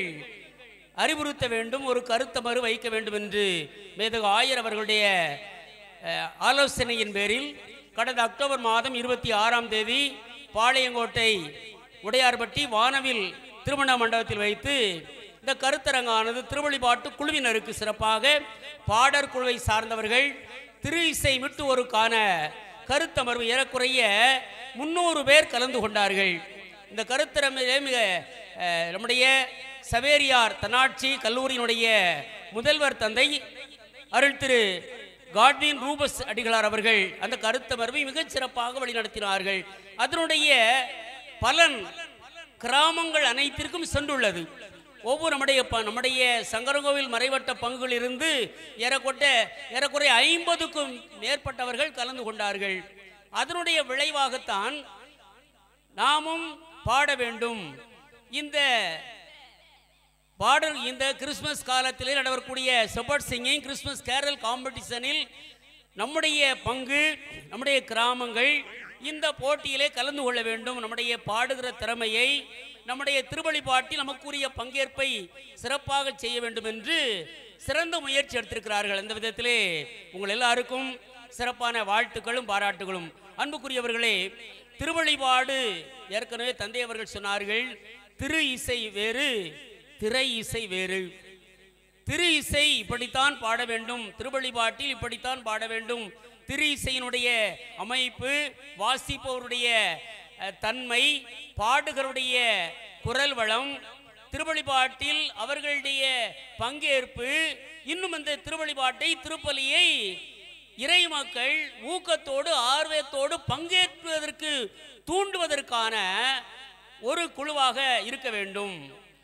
அறிவுறுத்த வேண்டும், ஒரு கருத்தமறு வைக்க வேண்டும் என்று மேதகு ஆயர் அவர்களுடைய ஆலோசனையின் பேரில் கடந்த அக்டோபர் மாதம் 26ஆம் தேதி பாளையங்கோட்டை உடையார்பட்டி வானவில் திருமண மண்டபத்தில் வைத்து இந்த கருத்தரங்கானது திருவழிபாட்டு குழுவினருக்கு சிறப்பாக பாடற் குழுவை சார்ந்தவர்கள் திரு இசை மீட்டுவோருக்கான கருத்தமர்வு ஏறக்குறைய 300 பேர் கலந்து கொண்டார்கள். இந்த கருத்தரங்கிலே மிக நம்முடைய சவேரியார் தன்னாட்சி கல்லூரியினுடைய முதல்வர் தந்தை அருள் திரு காட்வின் ரூபஸ் அடிகளார் அவர்கள் அந்த கருத்தமர்வை மிகச் சிறப்பாக வழிநடத்தினார்கள். அதனுடைய பலன் கிராமங்கள் அனைத்திற்கும் சென்றுள்ளது. ஒவ்வொரு நம்முடைய சங்கரங்கோவில் மறைவட்ட பங்குகளில் இருந்து ஏறக்குறைய 50க்கும் மேற்பட்டவர்கள் கலந்து கொண்டார்கள். அதனுடைய விளைவாகத்தான் நாமும் பாட வேண்டும். இந்த பாடல் இந்த கிறிஸ்துமஸ் காலத்திலே நடக்கக்கூடிய செப்பர்ட் சிங்கிங் கிறிஸ்துமஸ் கேரல் காம்படிஷனில் நம்முடைய பங்கு, நம்முடைய கிராமங்கள் இந்த போட்டியிலே கலந்து கொள்ள வேண்டும். நம்முடைய பாடுகிற திறமையை, நம்முடைய திருவழிபாட்டில் நமக்குரிய பங்கேற்பை சிறப்பாக செய்ய வேண்டும் என்று சிறந்த முயற்சி எடுத்திருக்கிறார்கள். அந்த விதத்திலே உங்கள் எல்லாருக்கும் சிறப்பான வாழ்த்துக்களும் பாராட்டுகளும். அன்புக்குரியவர்களே, திருவழிபாடு ஏற்கனவே தந்தை அவர்கள் சொன்னார்கள், திரு இசை வேறு, திரை இசை வேறு. திரு இசை இப்படித்தான் பாட வேண்டும், திருவழிபாட்டில் இப்படித்தான் பாட வேண்டும். திரு இசையினுடைய அமைப்பு, வாசிப்பவருடைய தன்மை, பாடுகளுடைய குரல் வளம், திருவழிபாட்டில் அவர்களுடைய பங்கேற்பு, இன்னும் இந்த திருவழிபாட்டை திருப்பலியை இறை மக்கள் ஊக்கத்தோடு ஆர்வத்தோடு பங்கேற்பதற்கு தூண்டுவதற்கான ஒரு குழுவாக இருக்க வேண்டும்.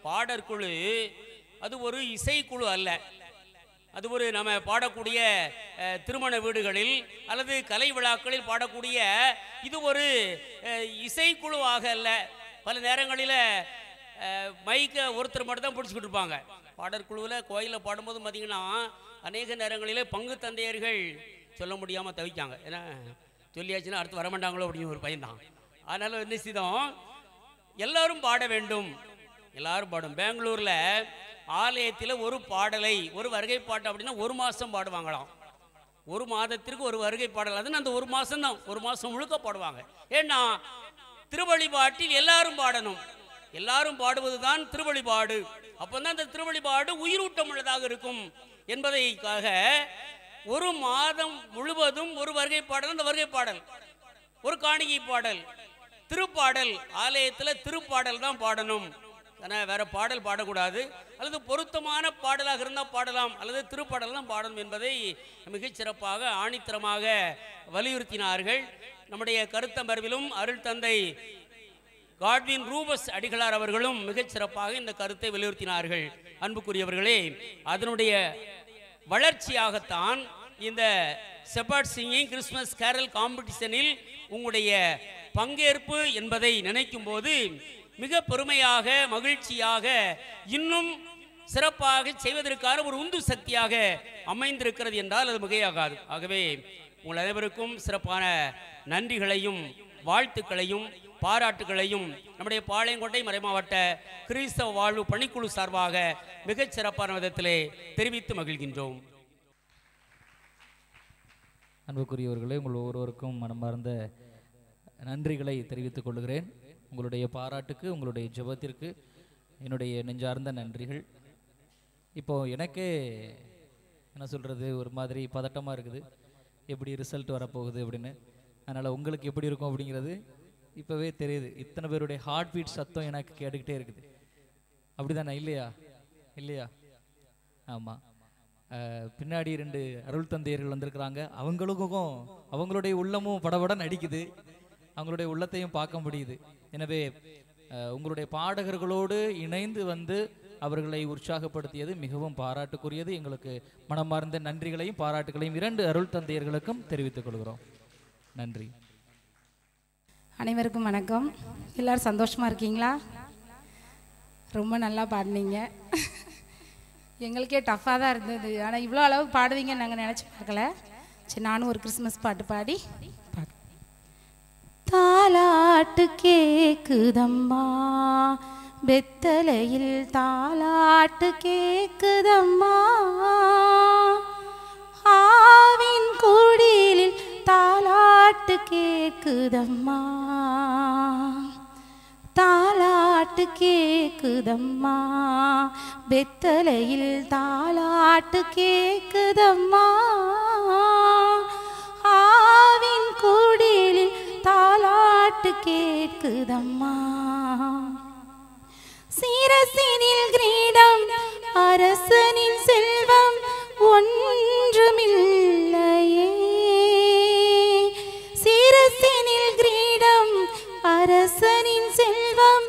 பாடற்குழு அது ஒரு இசைக்குழு அல்ல. அது ஒரு நம்ம பாடக்கூடிய திருமண வீடுகளில் அல்லது கலை விழாக்களில் பாடக்கூடிய இது ஒரு இசைக்குழுவாக அல்ல. பல நேரங்களில் மைக்கை ஒருத்தர் மட்டும் தான் பிடிச்சிக்கிட்டு இருப்பாங்க. பாடற்குழுவில் கோயிலில் பாடும்போது பார்த்திங்கன்னா அநேக நேரங்களில் பங்கு தந்தையர்கள் சொல்ல முடியாமல் தவிக்காங்க. ஏன்னா சொல்லியாச்சுன்னா அடுத்து வரமாட்டாங்களோ அப்படின்னு ஒரு பயன்தான். அதனால் என்ன செய்தோம், எல்லாரும் பாட வேண்டும், எல்லாரும் பாடும். பெங்களூரில் ஆலயத்தில் ஒரு பாடலை, ஒரு வருகை பாட்டு அப்படின்னா 1 மாதம் பாடுவாங்களாம். 1 மாதத்திற்கு ஒரு வருகை பாடல், அதுன்னு அந்த 1 மாதம் தான், 1 மாதம் முழுக்க பாடுவாங்க. ஏன்னா திருவழிபாட்டில் எல்லாரும் பாடணும், எல்லாரும் பாடுவது தான் திருவழிபாடு. அப்போ தான் அந்த திருவழிபாடு உயிரூட்டம் உள்ளதாக இருக்கும் என்பதைக்காக 1 மாதம் முழுவதும் ஒரு வருகை பாடல், அந்த வருகை பாடல், ஒரு காணிகை பாடல், திருப்பாடல், ஆலயத்தில் திருப்பாடல் தான் பாடணும், வேற பாடல் பாடக்கூடாது. அல்லது பொருத்தமான பாடலாக இருந்தால் பாடலாம், அல்லது திருப்பாடல் தான் பாடணும் என்பதை மிகச் சிறப்பாக ஆணித்தரமாக வலியுறுத்தினார்கள். நம்முடைய கருத்தமர்விலும் அருள் தந்தை காட்வின் ரூபஸ் அடிகளார் அவர்களும் மிகச் சிறப்பாக இந்த கருத்தை வலியுறுத்தினார்கள். அன்புக்குரியவர்களே, அதனுடைய வளர்ச்சியாகத்தான் இந்த செப்பர்ட் சிங்கிங் கிறிஸ்துமஸ் கேரல் காம்படிஷனில் உங்களுடைய பங்கேற்பு என்பதை நினைக்கும் போது மிக பெருமையாக, மகிழ்ச்சியாக, இன்னும் சிறப்பாக செய்வதற்கான ஒரு உந்து சக்தியாக அமைந்திருக்கிறது என்றால் அது மிகையாகாது. ஆகவே உங்கள் அனைவருக்கும் சிறப்பான நன்றிகளையும் வாழ்த்துக்களையும் பாராட்டுகளையும் நம்முடைய பாளையங்கோட்டை மறைமாவட்ட கிறிஸ்தவ வாழ்வு பணிக்குழு சார்பாக மிகச் சிறப்பான விதத்திலே தெரிவித்து மகிழ்கின்றோம். அன்புக்குரியவர்களே, உங்கள் ஒவ்வொருவருக்கும் மனமார்ந்த நன்றிகளை தெரிவித்துக் கொள்கிறேன். உங்களுடைய பாராட்டுக்கு, உங்களுடைய ஜெபத்திற்கு என்னுடைய நெஞ்சார்ந்த நன்றிகள். இப்போது எனக்கே என்ன சொல்கிறது, ஒரு மாதிரி பதட்டமாக இருக்குது, எப்படி ரிசல்ட் வரப்போகுது அப்படின்னு. அதனால் உங்களுக்கு எப்படி இருக்கும் அப்படிங்கிறது இப்போவே தெரியுது. இத்தனை பேருடைய ஹார்ட் பீட் சத்தம் எனக்கு கேட்டுக்கிட்டே இருக்குது. அப்படி தானே? இல்லையா? இல்லையா? ஆமாம். பின்னாடி 2 அருள் தந்தையர்கள் வந்திருக்கிறாங்க. அவங்களுக்கும் அவங்களுடைய உள்ளமும் படபட நடிக்குது, அவங்களுடைய உள்ளத்தையும் பார்க்க முடியுது. எனவே உங்களுடைய பாடகர்களோடு இணைந்து வந்து அவர்களை உற்சாகப்படுத்தியது மிகவும் பாராட்டுக்குரியது. எங்களுக்கு மனமார்ந்த நன்றிகளையும் பாராட்டுகளையும் 2 அருள் தந்தையர்களுக்கும் தெரிவித்துக் கொள்கிறோம். நன்றி. அனைவருக்கும் வணக்கம். எல்லாரும் சந்தோஷமாக இருக்கீங்களா? ரொம்ப நல்லா பாடினீங்க. எங்களுக்கே டஃப்பாக தான் இருந்தது. ஆனால் இவ்வளோ அளவுக்கு பாடுவீங்கன்னு நாங்கள் நினச்சி பார்க்கல. சரி, நானும் ஒரு கிறிஸ்மஸ் பாட்டு பாடி தாலாட்டு கேக்குதம்மா, பெத்தலையில் தாலாட்டு கேக்குதம்மா, ஆவின் குடிலில் தாலாட்டு கேக்குதம்மா, தாலாட்டு கேக்குதம்மா, பெத்தலையில் தாலாட்டு கேக்குதம்மா, ஆவின் குடிலில் தாலாட்டு கேக்குதம்மா. சீரசினில் கிரீடம், அரசனின் செல்வம் ஒன்றுமில்லையே. சீரசினில் கிரீடம், அரசனின் செல்வம்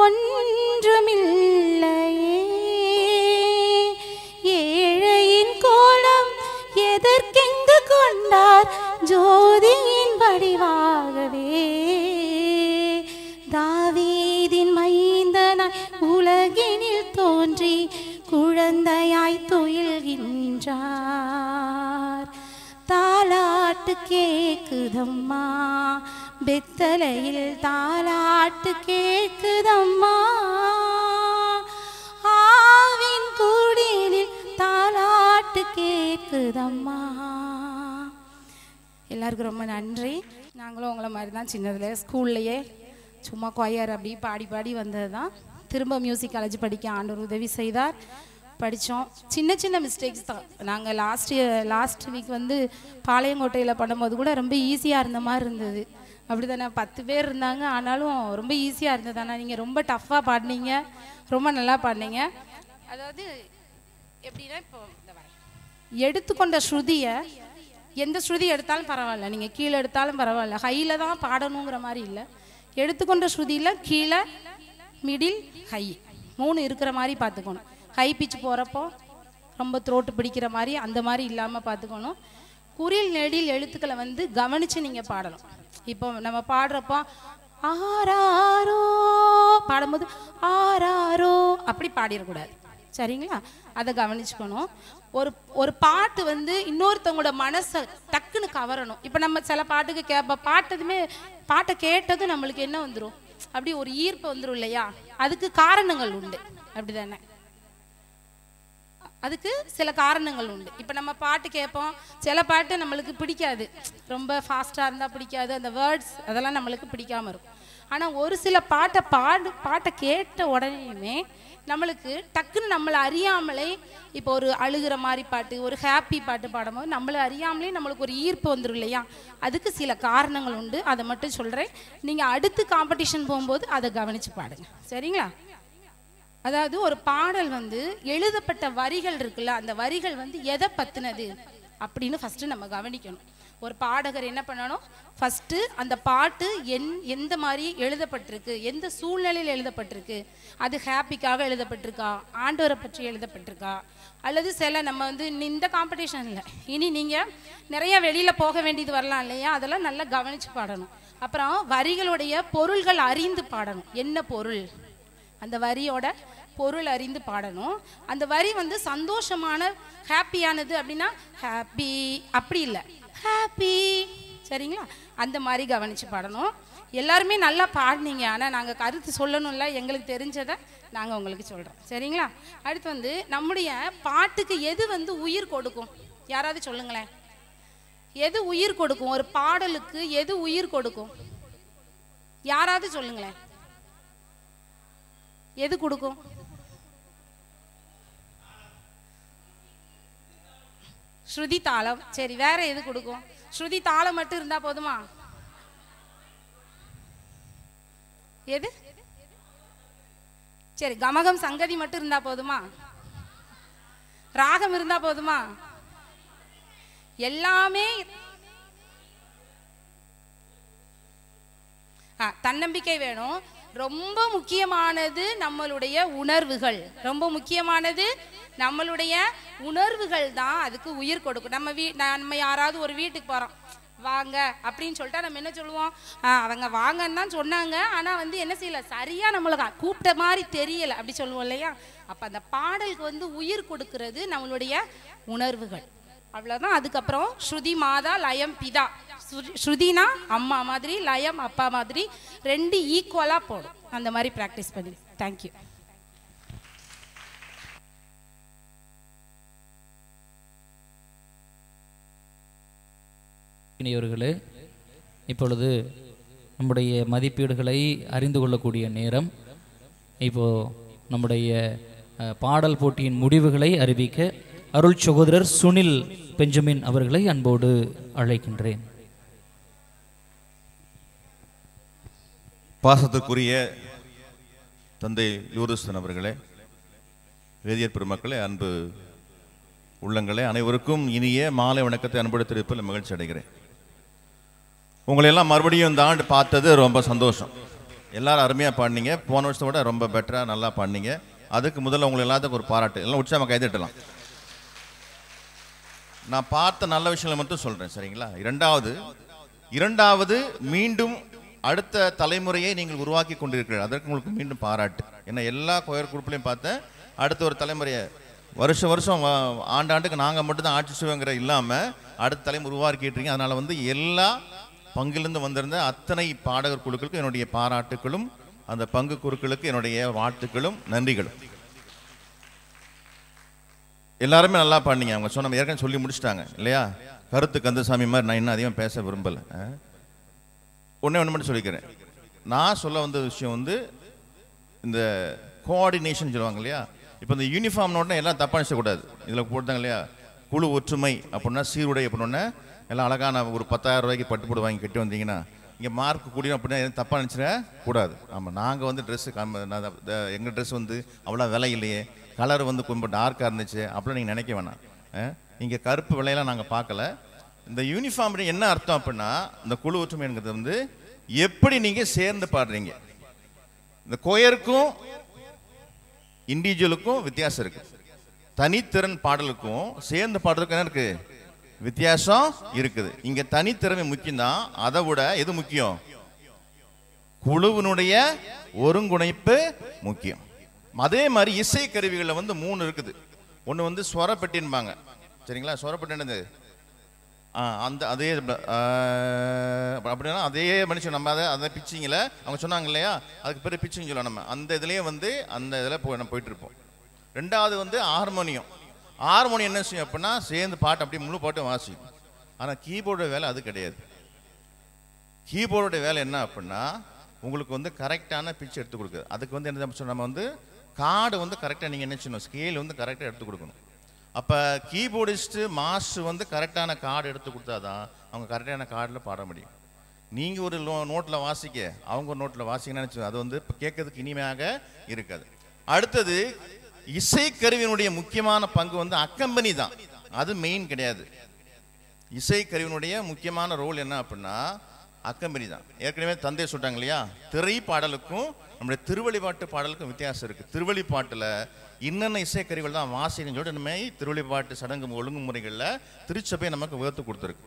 ஒன்றுமில்லையே. ஏழையின் கோலம் எதற்கெங்கு கொண்டார், ஜோதியின் வடிவாகவே. தாவீதின் மைந்தனாய் உலகினில் தோன்றி குழந்தையாய் துயில்கின்றார். தாலாட்டு கேக்குதம்மா, பெத்தலையில் தாலாட்டு கேக்குதம்மா, ஆவின் குடிலில் தாலாட்டு கேக்குதம்மா. எல்லாருக்கும் ரொம்ப நன்றி. நாங்களும் உங்களை மாதிரி தான் சின்னதில் ஸ்கூல்லையே சும்மா கொயர் அப்படி பாடி பாடி வந்தது தான். திரும்ப மியூசிக் காலேஜ் படிக்க ஆண்டவர் உதவி செய்தார். படித்தோம். சின்ன சின்ன மிஸ்டேக்ஸ் தான். நாங்கள் லாஸ்ட் வீக் வந்து பாளையங்கோட்டையில் பண்ணும்போது கூட ரொம்ப ஈஸியாக இருந்த மாதிரி இருந்தது. அப்படி தானே? 10 பேர் இருந்தாங்க, ஆனாலும் ரொம்ப ஈஸியாக இருந்தது. ஆனால் நீங்கள் ரொம்ப டஃப்பாக பாடினீங்க, ரொம்ப நல்லா பாடினீங்க. அதாவது எப்படின்னா, இப்போ எடுத்துக்கொண்ட ஸ்ருதியை எந்த ஸ்ருதி எடுத்தாலும் பரவாயில்ல, நீங்கள் கீழே எடுத்தாலும் பரவாயில்ல, ஹையில் தான் பாடணுங்கிற மாதிரி இல்லை. எடுத்துக்கொண்ட ஸ்ருதியில் கீழே, மிடில், ஹை 3 இருக்கிற மாதிரி பார்த்துக்கணும். ஹை பிச் போகிறப்போ ரொம்ப த்ரோட்டு பிடிக்கிற மாதிரி அந்த மாதிரி இல்லாமல் பார்த்துக்கணும். குறில் நெடில் எழுத்துக்களை வந்து கவனித்து நீங்கள் பாடணும். இப்போ நம்ம பாடுறப்போ ஆராரோ பாடும்போது ஆராரோ அப்படி பாடிடக்கூடாது, சரிங்களா? அதை கவனிச்சுக்கணும். ஒரு பாட்டு வந்து இன்னொருத்தவங்களோட மனசை டக்குன்னு கவரணும். இப்போ நம்ம சில பாட்டுக்கு பாட்டை கேட்டதும் நம்மளுக்கு என்ன வந்துடும், அப்படி ஒரு ஈர்ப்பு வந்துடும் இல்லையா? அதுக்கு காரணங்கள் உண்டு, அப்படி தானே? அதுக்கு சில காரணங்கள் உண்டு. இப்போ நம்ம பாட்டு கேட்போம், சில பாட்டு நம்மளுக்கு பிடிக்காது, ரொம்ப ஃபாஸ்ட்டாக இருந்தால் பிடிக்காது, அந்த வேர்ட்ஸ் அதெல்லாம் நம்மளுக்கு பிடிக்காமல் இருக்கும். ஆனால் ஒரு சில பாட்டை கேட்ட உடனேயுமே நம்மளுக்கு டக்குன்னு நம்மளை அறியாமலே, இப்போ ஒரு அழுகிற மாதிரி பாட்டு, ஒரு ஹாப்பி பாட்டு பாடும்போது நம்மளை அறியாமலே நம்மளுக்கு ஒரு ஈர்ப்பு வந்துடும் இல்லையா? அதுக்கு சில காரணங்கள் உண்டு. அதை மட்டும் சொல்கிறேன். நீங்கள் அடுத்து காம்படிஷன் போகும்போது அதை கவனித்து பாடுங்க, சரிங்களா? அதாவது ஒரு பாடல் வந்து எழுதப்பட்ட வரிகள் இருக்குல்ல, அந்த வரிகள் வந்து எதை பற்றினது அப்படின்னு ஃபஸ்ட்டு நம்ம கவனிக்கணும். ஒரு பாடகர் என்ன பண்ணணும், ஃபஸ்ட்டு அந்த பாட்டு எந்த மாதிரி எழுதப்பட்டிருக்கு, எந்த சூழ்நிலையில் எழுதப்பட்டிருக்கு, அது ஹாப்பிக்காக எழுதப்பட்டிருக்கா, ஆண்டவரை பற்றி எழுதப்பட்டிருக்கா, அல்லது சில நம்ம வந்து இந்த காம்படிஷனில் இனி நீங்கள் நிறைய வெளியில் போக வேண்டியது வரலாம் இல்லையா? அதெல்லாம் நல்லா கவனித்து பாடணும். அப்புறம் வரிகளுடைய பொருள்கள் அறிந்து பாடணும். என்ன பொருள், அந்த வரியோட பொருள் அறிந்து பாடணும். அந்த வரி வந்து சந்தோஷமான ஹாப்பியானது அப்படின்னா ஹாப்பி அப்படி இல்லை, ஹாப்பி, சரிங்களா? அந்த மாதிரி கவனித்து பாடணும். எல்லாருமே நல்லா பாடினீங்க. ஆனால் நாங்கள் கருத்து சொல்லணும்ல, எங்களுக்கு தெரிஞ்சதை நாங்கள் உங்களுக்கு சொல்கிறோம், சரிங்களா? அடுத்து வந்து நம்முடைய பாட்டுக்கு எது வந்து உயிர் கொடுக்கும், யாராவது சொல்லுங்களேன். எது உயிர் கொடுக்கும்? ஒரு பாடலுக்கு எது உயிர் கொடுக்கும்? யாராவது சொல்லுங்களேன். எது கொடுக்கும்? ஸ்ருதி தாளம். சரி, வேற எது கொடுக்கும்? ஸ்ருதி தாளம் மட்டும் இருந்தா போதுமா? எது? சரி, கமகம் சங்கதி மட்டும் இருந்தா போதுமா? ராகம் இருந்தா போதுமா? எல்லாமே தன்னம்பிக்கை வேணும். ரொம்ப முக்கியமானது நம்மளுடைய உணர்வுகள். ரொம்ப முக்கியமானது நம்மளுடைய உணர்வுகள் தான் அதுக்கு உயிர் கொடுக்கும். நம்ம யாராவது ஒரு வீட்டுக்கு போறோம், வாங்க அப்படின்னு சொல்லிட்டா நம்ம என்ன சொல்லுவோம்? அவங்க வாங்கன்னு தான் சொன்னாங்க, ஆனால் வந்து என்ன செய்யல, சரியா நம்மளுக்கு கூப்பிட்ட மாதிரி தெரியல அப்படி சொல்லுவோம் இல்லையா? அப்போ அந்த பாடலுக்கு உயிர் கொடுக்கிறது நம்மளுடைய உணர்வுகள். அவ்வளோதான். அதுக்கப்புறம் ஸ்ருதி மாதா லயம் பிதா. ஸ்ருதினா அம்மா மாதிரி, லயம் அப்பா மாதிரி, ரெண்டு ஈக்குவலாக போடும். அந்த மாதிரி ப்ராக்டிஸ் பண்ணி. தேங்க்யூ. இனியவர்களே, இப்பொழுது நம்முடைய மதிப்பீடுகளை அறிந்து கொள்ளக்கூடிய நேரம். இப்போது நம்முடைய பாடல் போட்டியின் முடிவுகளை அறிவிக்க அருள் சகோதரர் சுனில் பெஞ்சமின் அவர்களை அன்போடு அழைக்கின்றேன். பாசத்துக்குரிய தந்தை யூரிஸ்தன் அவர்களே, வேதியர் பெருமக்களே, அன்பு உள்ளங்களே, அனைவருக்கும் இனிய மாலை வணக்கத்தை அன்போடு தெரிவிப்பதில் மகிழ்ச்சி அடைகிறேன். உங்களை எல்லாம் மறுபடியும் இந்த ஆண்டு பார்த்தது ரொம்ப சந்தோஷம். எல்லாரும் அருமையாக பாடினீங்க. போன வருஷத்தை விட ரொம்ப பெட்டராக நல்லா பாடினீங்க. அதுக்கு முதல்ல உங்களை எல்லாத்துக்கும் ஒரு பாராட்டு. எல்லாம் உற்சாகமாக கைதட்டலாம். நான் பார்த்த நல்ல விஷயங்களை மட்டும் சொல்கிறேன், சரிங்களா? இரண்டாவது மீண்டும் அடுத்த தலைமுறையை நீங்கள் உருவாக்கி கொண்டிருக்கிறீர்கள். அதற்கு உங்களுக்கு மீண்டும் பாராட்டு. ஏன்னா எல்லா கோயர் குரூப்லையும் பார்த்தேன், அடுத்த ஒரு தலைமுறையை வருஷம் ஆண்டாண்டுக்கு நாங்கள் மட்டும்தான் ஆட்சி செய்வோங்கிற இல்லாமல் அடுத்த தலைமுறை உருவாக்கிட்டுருக்கீங்க. அதனால் எல்லா பங்கிலிருந்து வந்திருந்த அத்தனை பாடகர் குழுக்களுக்கும் என்னுடைய பாராட்டுகளும், அந்த பங்கு குழுக்களுக்கு என்னுடைய வாழ்த்துக்களும் நன்றிகளும். எல்லாருமே நல்லா பாடினீங்க. அவங்க சொன்ன ஏற்கனவே சொல்லி முடிச்சிட்டாங்க இல்லையா? கருத்து கந்தசாமி மாதிரி நான் இன்னும் அதிகமாக பேச விரும்பலை. ஒன்று மட்டும் சொல்லிக்கிறேன். நான் சொல்ல வந்த விஷயம் இந்த கோஆர்டினேஷன் சொல்லுவாங்க இல்லையா? இப்போ இந்த யூனிஃபார்ம் நோட்னா எல்லாம் தப்பாக நினைச்சக்கூடாது. இதில் போட்டாங்க இல்லையா, குழு ஒற்றுமை அப்படின்னா சீருடை அப்படின்னா எல்லாம் அழகான ஒரு 10,000 ரூபாய்க்கு பட்டுப்போடு வாங்கி கட்டி வந்தீங்கன்னா இங்கே மார்க் கூடியும் அப்படின்னா எதுவும் தப்பாக நினச்சிட கூடாது. ஆமாம், நாங்கள் ட்ரெஸ்ஸு எங்கள் ட்ரெஸ் அவ்வளோ விலை இல்லையே, கலர் கொஞ்சம் டார்க்காக இருந்துச்சு அப்படிலாம் நீங்கள் நினைக்க வேணாம். இங்கே கருப்பு விலையெல்லாம் நாங்கள் பார்க்கல. இந்த யூனிஃபார்ம் என்ன அர்த்தம் அப்படின்னா, இந்த குழு ஒற்றுமைங்கிறது எப்படி நீங்கள் சேர்ந்து பாடுறீங்க. இந்த கோயருக்கும் இண்டிவிஜுவலுக்கும் வித்தியாசம் இருக்கு. தனித்திறன் பாடலுக்கும் சேர்ந்து பாடலுக்கும் என்ன இருக்கு? வித்தியாசம் இருக்குது. இங்க தனித்திறமை முக்கியம்தான். அதை விட எது முக்கியம்? குழுவினுடைய ஒருங்கிணைப்பு முக்கியம். அதே மாதிரி இசை கருவிகளில் 3 இருக்குது. ஒன்று ஸ்வரப்பெட்டின்பாங்க, சரிங்களா? ஸ்வரப்பெட்டி என்னது? அந்த அதே அப்படின்னா அதே மனுஷன் நம்ம அதை பிச்சிங்கில் அவங்க சொன்னாங்க இல்லையா, அதுக்கு பேர் பிச்சிங் சொல்லலாம். நம்ம அந்த இதுலேயே அந்த இதில் நம்ம போயிட்டு இருப்போம். ரெண்டாவது ஹார்மோனியம். ஹார்மோனியம் என்ன செய்யும் அப்படின்னா சேர்ந்து பாட்டு அப்படியே முழு பாட்டும் வாசிக்கும். ஆனால் கீபோர்டோட வேலை அது கிடையாது. கீபோர்டோட வேலை என்ன அப்படின்னா உங்களுக்கு கரெக்டான பிச் எடுத்து கொடுக்குது. அதுக்கு என்ன சொன்னால் நம்ம கார்டு கரெக்டாக நீங்கள் என்ன செய்யணும், ஸ்கேல் கரெக்டாக எடுத்து கொடுக்கணும். அப்போ கீபோர்டிஸ்ட்டு மாஸ்டர் கரெக்டான கார்டு எடுத்து கொடுத்தா தான் அவங்க கரெக்டான கார்டில் பாட முடியும். நீங்கள் ஒரு நோட்டில் வாசிக்க, அவங்க ஒரு நோட்டில் வாசிக்கணும்னு நினச்சி அது இப்போ கேட்கறதுக்கு இனிமையாக இருக்காது. அடுத்தது இசைக்கருவியினுடைய முக்கியமான பங்கு அக்கம்பனி தான். அது மெயின் கிடையாது. இசைக்கருவியினுடைய முக்கியமான ரோல் என்ன அப்படின்னா அக்கம்பனி தான். ஏற்கனவே தந்தை சொல்லிட்டாங்க இல்லையா, திரை பாடலுக்கும் நம்முடைய திருவழிபாட்டு பாடலுக்கும் வித்தியாசம் இருக்குது. திருவழிப்பாட்டில் இன்னென்ன இசைக்கருவிகள் தான் வாசிக்கணும்னு சொல்லிட்டு இனிமே திருவழிபாட்டு சடங்கு ஒழுங்குமுறைகளில் திருச்சபை நமக்கு வகுத்து கொடுத்துருக்கு.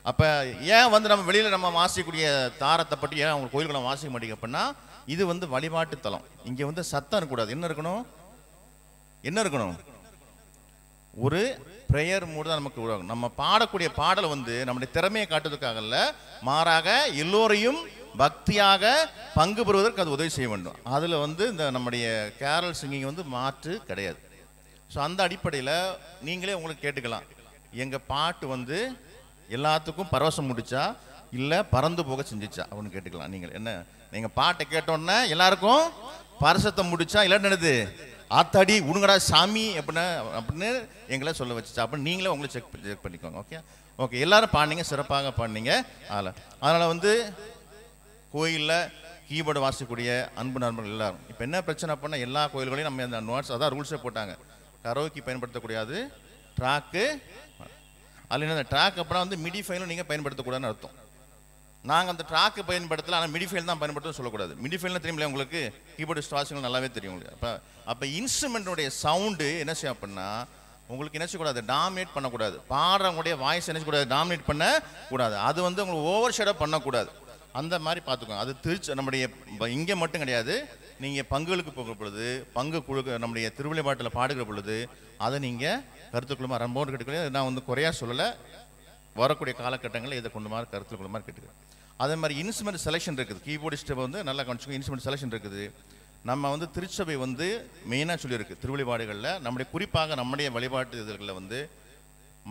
அப்போ ஏன் நம்ம வெளியில் நம்ம வாசிக்கக்கூடிய தாரத்தை பற்றி ஏன் அவங்க கோயில்களை வாசிக்க மாட்டேங்க அப்படின்னா இது வழிபாட்டு தலம். இங்கே சத்தம் இருக்கக்கூடாது. என்ன இருக்கணும்? ஒரு ப்ரேயர் மூடு தான் நமக்கு உருவாகும். நம்ம பாடக்கூடிய பாடல் நம்முடைய திறமையை காட்டுவதற்காக இல்லை, மாறாக எல்லோரையும் பக்தியாக பங்கு பெறுவதற்கு அது உதவி செய்ய வேண்டும். அதில் இந்த நம்முடைய கேரல் சிங்கிங் மாற்று கிடையாது. ஸோ அந்த அடிப்படையில் நீங்களே உங்களுக்கு கேட்டுக்கலாம், எங்கள் பாட்டு எல்லாத்துக்கும் பரவசம் முடிச்சா இல்லை பறந்து போக செஞ்சிச்சா அப்படின்னு கேட்டுக்கலாம். நீங்கள் என்ன நீங்கள் பாட்டை கேட்டோன்னே எல்லாருக்கும் பரசத்தை முடிச்சா இல்லை என்னது ஆத்தாடி உடுங்கடா சாமி அப்படின்னு எங்களை சொல்ல வச்சுச்சா அப்படின்னு நீங்களே உங்களை செக் பண்ணிக்கோங்க. ஓகே எல்லாரும் பாடினீங்க, சிறப்பாக பாடினீங்க. அதனால் வந்து கோயிலில் கீபோர்டு வாசிக்கக்கூடிய அன்பு நண்பர்கள் எல்லாரும் இப்போ என்ன பிரச்சனை அப்படின்னா எல்லா கோயில்களையும் நம்ம அந்த நோட்ஸ் அதான் ரூல்ஸே போட்டாங்க. கரோக்கி பயன்படுத்தக்கூடாது, ட்ராக்கு அதில் என்ன ட்ராக் அப்படின்னா வந்து மிடி ஃபைலும் நீங்கள் பயன்படுத்தக்கூடாதுன்னு அர்த்தம். நாங்கள் அந்த ட்ராக்கு பயன்படுத்தல, ஆனால் மிடி ஃபைல் தான் பயன்படுத்தணும் சொல்லக்கூடாது. மிடி ஃபைல்னா தெரியுமில்ல உங்களுக்கு, கீபோர்டு வாசிகள் நல்லாவே தெரியும் உங்களுக்கு. அப்போ இன்ஸ்ட்ருமெண்ட்டுடைய சவுண்டு என்ன செய்யும் அப்படின்னா உங்களுக்கு என்ன செய்யக்கூடாது, டாமினேட் பண்ணக்கூடாது. பாடுறவங்களுடைய வாய்ஸ் என்ன செய்யக்கூடாது, டாமினேட் பண்ணக்கூடாது. அது வந்து உங்களுக்கு ஓவர் ஷேடோ பண்ணக்கூடாது. அந்த மாதிரி பார்த்துக்கோங்க. அது நம்முடைய இங்கே மட்டும் கிடையாது, நீங்கள் பங்குகளுக்கு போகிற பொழுது பங்கு குழு நம்முடைய திருவிளையாட்டில் பாடுகிற பொழுது அதை நீங்கள் கருத்துக்குள்ளுமா ரொம்பவும் கேட்டுக்கொள்ள. நான் வந்து குறையா சொல்லலை, வரக்கூடிய காலகட்டங்களில் இதை கொண்டு மாதிரி கருத்தில் கொண்டு மாதிரி கேட்டுக்கிறேன். அதே மாதிரி இன்ஸ்ட்ருமெண்ட் செலெக்ஷன் இருக்குது. கீபோர்டிஸ்ட்டை வந்து நல்லா கவனிச்சுக்கோ. இன்ஸ்ட்ருமெண்ட் செலெக்ஷன் இருக்குது. நம்ம வந்து திருச்சபை வந்து மெயினாக சொல்லியிருக்கு திருவழிபாடுகளில் நம்முடைய குறிப்பாக நம்முடைய வழிபாட்டு இதுகளில் வந்து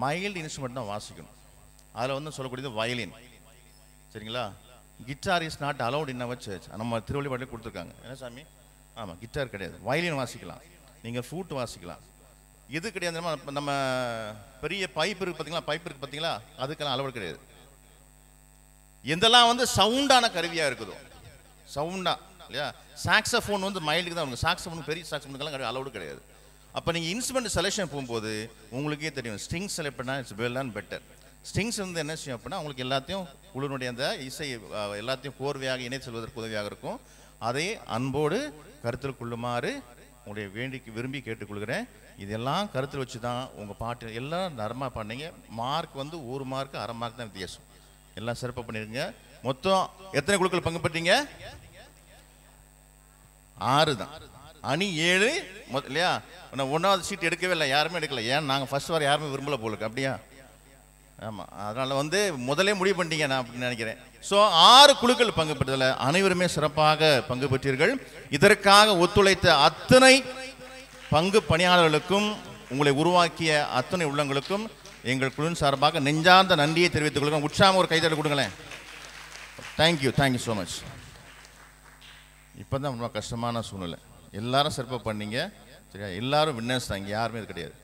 மைல்டு இன்ஸ்ட்ருமெண்ட் தான் வாசிக்கணும். அதில் வந்து சொல்லக்கூடியது வயலின். சரிங்களா? Guitar is not allowed in our church. நம்ம திருவழிபாட்டில் கொடுத்துருக்காங்க. என்ன சாமி? ஆமாம், கிட்டார் கிடையாது. வயலின் வாசிக்கலாம், நீங்கள் ஃப்ளூட் வாசிக்கலாம். இது கிடையாது. நம்ம பெரிய பைப் இருக்குது பார்த்தீங்களா, பைப் இருக்குது பார்த்தீங்களா, அதுக்கெல்லாம் அலவுட் கிடையாது. எந்தெல்லாம் வந்து சவுண்டான கருவியாக இருக்குதோ, சவுண்டாக இல்லையா, சாக்ஸஃபோன் வந்து மைல்டுக்கு தான் இருக்கும். சாக்ஸஃபோன் பெரிய சாக்ஸஃபோனுக்கெல்லாம் அலவுட் கிடையாது. அப்போ நீங்கள் இன்ஸ்ட்ருமெண்ட் செலெக்ஷன் போகும்போது உங்களுக்கே தெரியும், ஸ்ட்ரிங்ஸ் செலக்ட் பண்ணால் it's well and better. Strings வந்து என்ன செய்யும் அப்படின்னா உங்களுக்கு எல்லாத்தையும் குழுனுடைய அந்த இசை எல்லாத்தையும் கோர்வையாக இணை செல்வதற்கு உதவியாக இருக்கும். அதை அன்போடு கருத்தில் கொள்ளுமாறு உங்களுடைய விரும்பி கேட்டுக்கொள்கிறேன். இதெல்லாம் கருத்தில் வச்சு தான் உங்கள் பாட்டு எல்லாம் நரமாக பண்ணீங்க. மார்க் வந்து 1 மார்க்கு 1/2 மார்க் தான் வித்தியாசம். எல்லாம் சிறப்பாக பண்ணிருங்க. மொத்தம் எத்தனை குழுக்கள் பங்கு பெற்றீங்க? 6 தான். அணி 7 இல்லையா? நான் 1வது சீட் எடுக்கவே இல்லை, யாருமே எடுக்கல. ஏன் நாங்கள் ஃபர்ஸ்ட் வர யாருமே விரும்பல போலுக்கு. அப்படியா? ஆமாம், அதனால் வந்து முதலே முடிவு பண்ணிட்டீங்க நான் அப்படின்னு நினைக்கிறேன். ஸோ 6 குழுக்கள் பங்கு பெற்றதில் அனைவருமே சிறப்பாக பங்கு பெற்றீர்கள். இதற்காக ஒத்துழைத்த அத்தனை பங்கு பணியாளர்களுக்கும் உங்களை உருவாக்கிய அத்தனை உள்ளங்களுக்கும் எங்கள் குழுவின் சார்பாக நெஞ்சார்ந்த நன்றியை தெரிவித்துக் கொள்கிறோம். உற்சாகம் ஒரு கைதட்டல் கொடுங்களேன். Thank you so much. இப்போ தான் ரொம்ப கஷ்டமான சூழ்நிலை. எல்லாரும் சிறப்பாக பண்ணீங்க. சரியா? எல்லாரும் வின்னர்ஸ் தான், இங்கே யாருமே இது கிடையாது.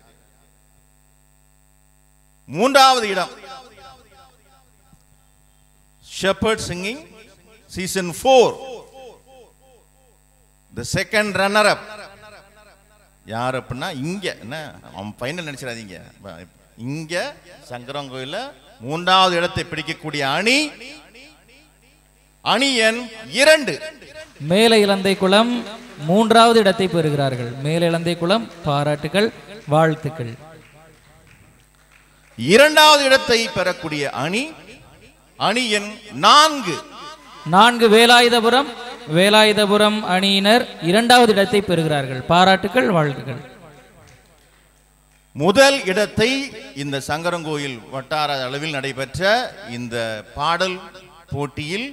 3வது இடம் shepherd singing season 4, the second runner up. யார் அப்படின்னா இங்க என்ன அவன் ஃபைனல் நினைச்சிடாதீங்க. இங்க சங்கரங்கோயில 3வது இடத்தை பிடிக்கக்கூடிய அணி எண் 2 மேல இலந்தை குளம் 3வது இடத்தை பெறுகிறார்கள். மேல இலந்தை குளம் பாராட்டுகள், வாழ்த்துக்கள். 2வது இடத்தை பெறக்கூடிய அணி எண் 4 வேலாயுதபுரம் அணியினர் 2வது இடத்தை பெறுகிறார்கள். பாராட்டுகள், வாழ்த்துக்கள். முதல் இடத்தை இந்த சங்கரங்கோயில் வட்டார அளவில் நடைபெற்ற இந்த பாடல் போட்டியில்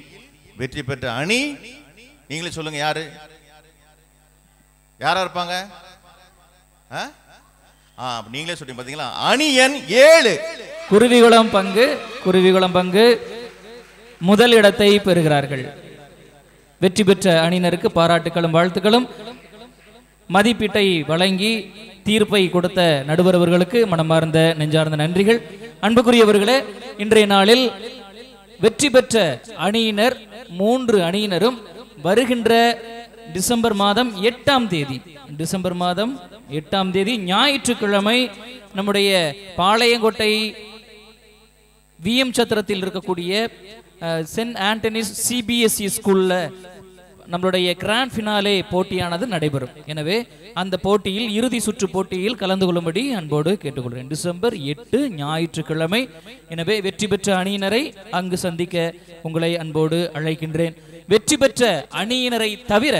வெற்றி பெற்ற அணி நீங்களே சொல்லுங்க, யாரா இருப்பாங்க? நீங்களே சொல்றீங்க பாத்தீங்களா? அணி எண் 7 குருவிகுளம் பங்கு முதல் இடத்தை பெறுகிறார்கள். வெற்றி பெற்ற அணியினருக்கு பாராட்டுகளும் வாழ்த்துக்களும். மதிப்பீட்டை வழங்கி தீர்ப்பை கொடுத்த நடுவர் அவர்களுக்கு மனமார்ந்த நெஞ்சார்ந்த நன்றிகள். அன்புக்குரியவர்களே, இன்றைய நாளில் வெற்றி பெற்ற அணியினர் 3 அணியினரும் வருகின்ற டிசம்பர் மாதம் 8ஆம் தேதி ஞாயிற்றுக்கிழமை நம்முடைய பாளையங்கோட்டை விஎம் சத்திரத்தில் இருக்கக்கூடிய சென்ட் ஆண்டனிஸ் CBSE ஸ்கூல்ல நம்மளுடைய கிராண்ட் ஃபினாலே போட்டியானது நடைபெறும். எனவே அந்த போட்டியில் இறுதி சுற்று போட்டியில் கலந்து கொள்ளும்படி அன்போடு கேட்டுக்கொள்கிறேன். டிசம்பர் 8 ஞாயிற்றுக்கிழமை. எனவே வெற்றி பெற்ற அணியினரை அங்கு சந்திக்க உங்களை அன்போடு அழைக்கின்றேன். வெற்றி பெற்ற அணியினரை தவிர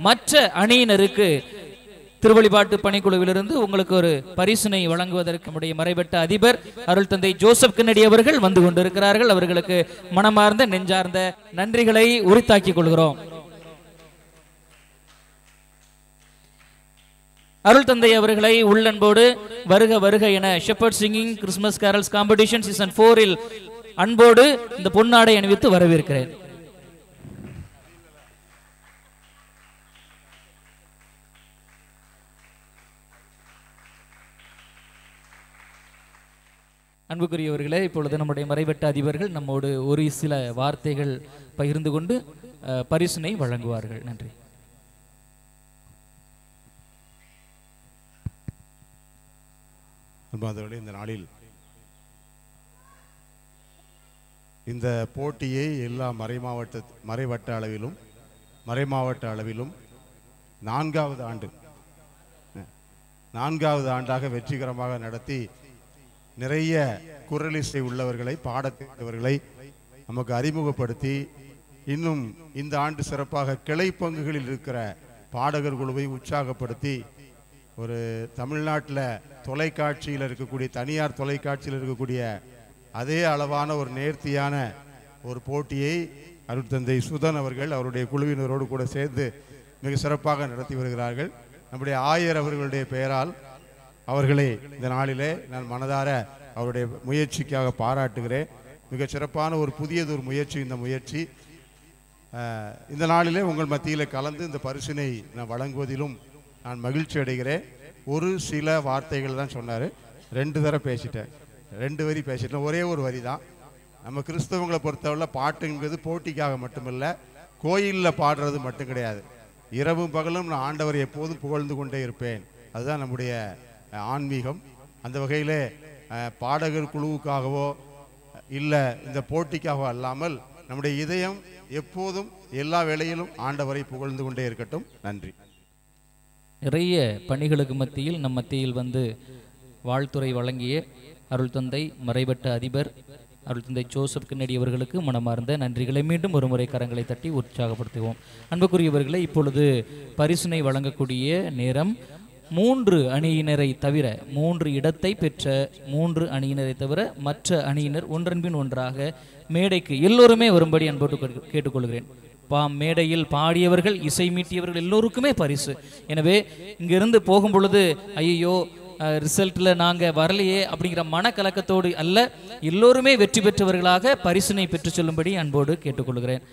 மற்ற அணியினருக்கு திருவழிபாட்டு பணிக்குழுவிலிருந்து உங்களுக்கு ஒரு பரிசினை வழங்குவதற்கு நம்முடைய மறைபட்ட அதிபர் அருள் தந்தை ஜோசப் கென்னடி அவர்கள் வந்து கொண்டிருக்கிறார்கள். அவர்களுக்கு மனமார்ந்த நெஞ்சார்ந்த நன்றிகளை உரித்தாக்கிக் கொள்கிறோம். அருள் தந்தை அவர்களை உள்ளன்போடு வருக வருக என shepherd singing Christmas carols competition season 4 இல் அன்போடு இந்த பொன்னாடை அணிவித்து வரவேற்கிறேன். அன்புக்குரியவர்களே, இப்பொழுது நம்முடைய மறைவட்ட அதிபர்கள் நம்மோடு ஒரு சில வார்த்தைகள் பகிர்ந்து கொண்டு பரிசினை வழங்குவார்கள். நன்றி. அன்பானவர்களே, இந்த நாளில் இந்த போட்டியை எல்லா மறைவட்ட அளவிலும் மறைமாவட்ட அளவிலும் நான்காவது ஆண்டாக வெற்றிகரமாக நடத்தி நிறைய குரலிசை உள்ளவர்களை பாடத்தவர்களை நமக்கு அறிமுகப்படுத்தி இன்னும் இந்த ஆண்டு சிறப்பாக கிளை பங்குகளில் இருக்கிற பாடகர் குழுவை உற்சாகப்படுத்தி ஒரு தமிழ்நாட்டில் தொலைக்காட்சியில் இருக்கக்கூடிய தனியார் தொலைக்காட்சியில் இருக்கக்கூடிய அதே அளவான ஒரு நேர்த்தியான ஒரு போட்டியை அருட்தந்தை சுதன் அவர்கள் அவருடைய குழுவினரோடு கூட சேர்ந்து மிக சிறப்பாக நடத்தி வருகிறார்கள். நம்முடைய ஆயர் அவர்களுடைய பெயரால் அவர்களை இந்த நாளிலே நான் மனதார அவருடைய முயற்சிக்காக பாராட்டுகிறேன். மிக சிறப்பான ஒரு புதியதொரு முயற்சி இந்த முயற்சி. இந்த நாளிலே உங்கள் மத்தியில் கலந்து இந்த பரிசினை நான் வழங்குவதிலும் நான் மகிழ்ச்சி அடைகிறேன். ஒரு சில வார்த்தைகள் தான் சொன்னார். 2 தடவை பேசிட்டேன், 2 வரி பேசிட்டேன். ஒரே ஒரு வரி தான். நம்ம கிறிஸ்தவங்களை பொறுத்தவரை பாட்டுங்கிறது போட்டிக்காக மட்டுமில்லை, கோயிலில் பாடுறது மட்டும் கிடையாது. இரவும் பகலும் நான் ஆண்டவரை எப்போதும் புகழ்ந்து கொண்டே இருப்பேன். அதுதான் நம்முடைய ஆன்மீகம். அந்த வகையில் பாடகர் குழுவுக்காகவோ இல்லை இந்த போட்டிக்காகவோ அல்லாமல் நம்முடைய இதயம் எப்போதும் எல்லா வேளையிலும் ஆண்டவரை புகழ்ந்து கொண்டே இருக்கட்டும். நன்றி. நிறைய பணிகளுக்கு மத்தியில் நம் மத்தியில் வந்து வாழ்த்துறை வழங்கிய அருள் தந்தை மறைவட்ட அதிபர் அருள் தந்தை ஜோசப் கென்னடி அவர்களுக்கு மனமார்ந்த நன்றிகளை மீண்டும் ஒரு முறை கரங்களை தட்டி உற்சாகப்படுத்துவோம். அன்புக்குரியவர்களை, இப்பொழுது பரிசினை வழங்கக்கூடிய நேரம். 3 அணியினரை தவிர 3 இடத்தை பெற்ற 3 அணியினரை தவிர மற்ற அணியினர் ஒன்றன் பின் ஒன்றாக மேடைக்கு எல்லோருமே வரும்படி அன்போடு கேட்டுக்கொள்கிறேன். மேடையில் பாடியவர்கள், இசை மீட்டியவர்கள் எல்லோருக்குமே பரிசு. எனவே இங்கிருந்து போகும் பொழுது ஐயோ ரிசல்ட்டில் நாங்கள் வரலையே அப்படிங்கிற மனக்கலக்கத்தோடு அல்ல, எல்லோருமே வெற்றி பெற்றவர்களாக பரிசினை பெற்று செல்லும்படி அன்போடு கேட்டுக்கொள்கிறேன்.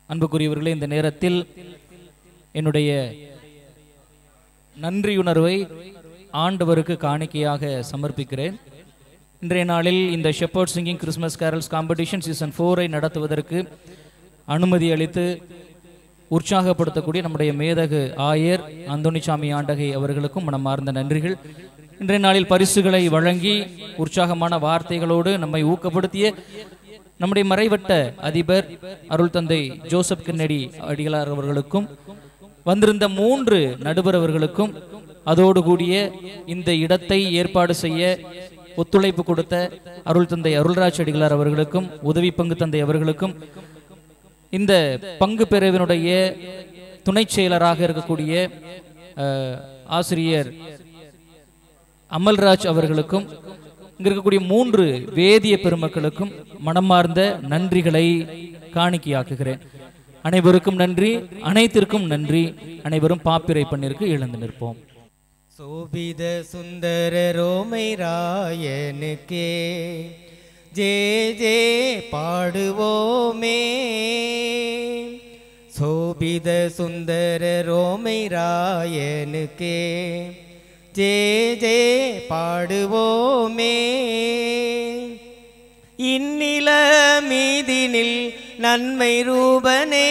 அன்புக்குரியவர்களே, இந்த நேரத்தில் என்னுடைய நன்றியுணர்வை ஆண்டவருக்கு காணிக்கையாக சமர்ப்பிக்கிறேன். இன்றைய நாளில் இந்த shepherd singing Christmas carols competition season 4 நடத்துவதற்கு அனுமதி அளித்து உற்சாகப்படுத்தக்கூடிய நம்முடைய மேதகு ஆயர் அந்தோணிசாமி ஆண்டகை அவர்களுக்கும் மனமார்ந்த நன்றிகள். இன்றைய நாளில் பரிசுகளை வழங்கி உற்சாகமான வார்த்தைகளோடு நம்மை ஊக்கப்படுத்திய நம்முடைய மறைவட்ட அதிபர் அருள் தந்தை ஜோசப் கென்னடி அடிகளார் அவர்களுக்கும், வந்திருந்த 3 நடுவர் அவர்களுக்கும், அதோடு கூடிய இந்த இடத்தை ஏற்பாடு செய்ய ஒத்துழைப்பு கொடுத்த அருள் தந்தை அருள்ராஜ் அடிகளார் அவர்களுக்கும், உதவி பங்கு தந்தை அவர்களுக்கும், இந்த பங்கு பிரிவினுடைய துணை செயலராக இருக்கக்கூடிய ஆசிரியர் அமல்ராஜ் அவர்களுக்கும், இங்க இருக்கக்கூடிய 3 வேதிய பெருமக்களுக்கும் மனமார்ந்த நன்றிகளை காணிக்கையாக்குகிறேன். அனைவருக்கும் நன்றி, அனைத்திற்கும் நன்றி. அனைவரும் பாப்பிரை பண்ணிற்கு எழுந்து நிற்போம். சோபித சுந்தர ரோமை ராயனுக்கே ஜே ஜே பாடுவோமே. சோபித சுந்தர ரோமை ராயனுக்கே ஜே ஜே பாடுவோமே. இந்நில மீதினில் நன்மை ரூபனே,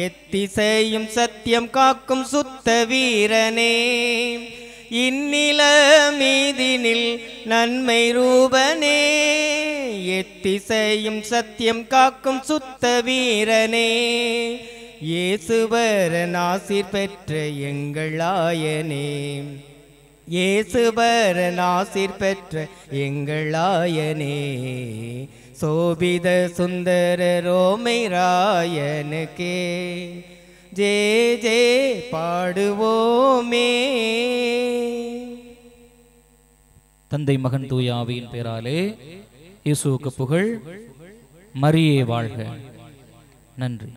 எத்திசையும் சத்தியம் காக்கும் சுத்த வீரனே. இந்நில மீதினில் நன்மை ரூபனே, எத்திசையும் சத்தியம் காக்கும் சுத்த வீரனே. இயேசுவரன் ஆசீர் பெற்ற எங்கள் ஆயனே, இயேசுவரன் ஆசீர் பெற்ற எங்கள் ஆயனே. சோபித சுந்தர ரோமை ராயனுக்கே ஜே ஜே பாடுவோமே. தந்தை மகன் தூய ஆவியின் பெயராலே இயேசுவுக்கு புகழ். மரியே வாழ்க. நன்றி.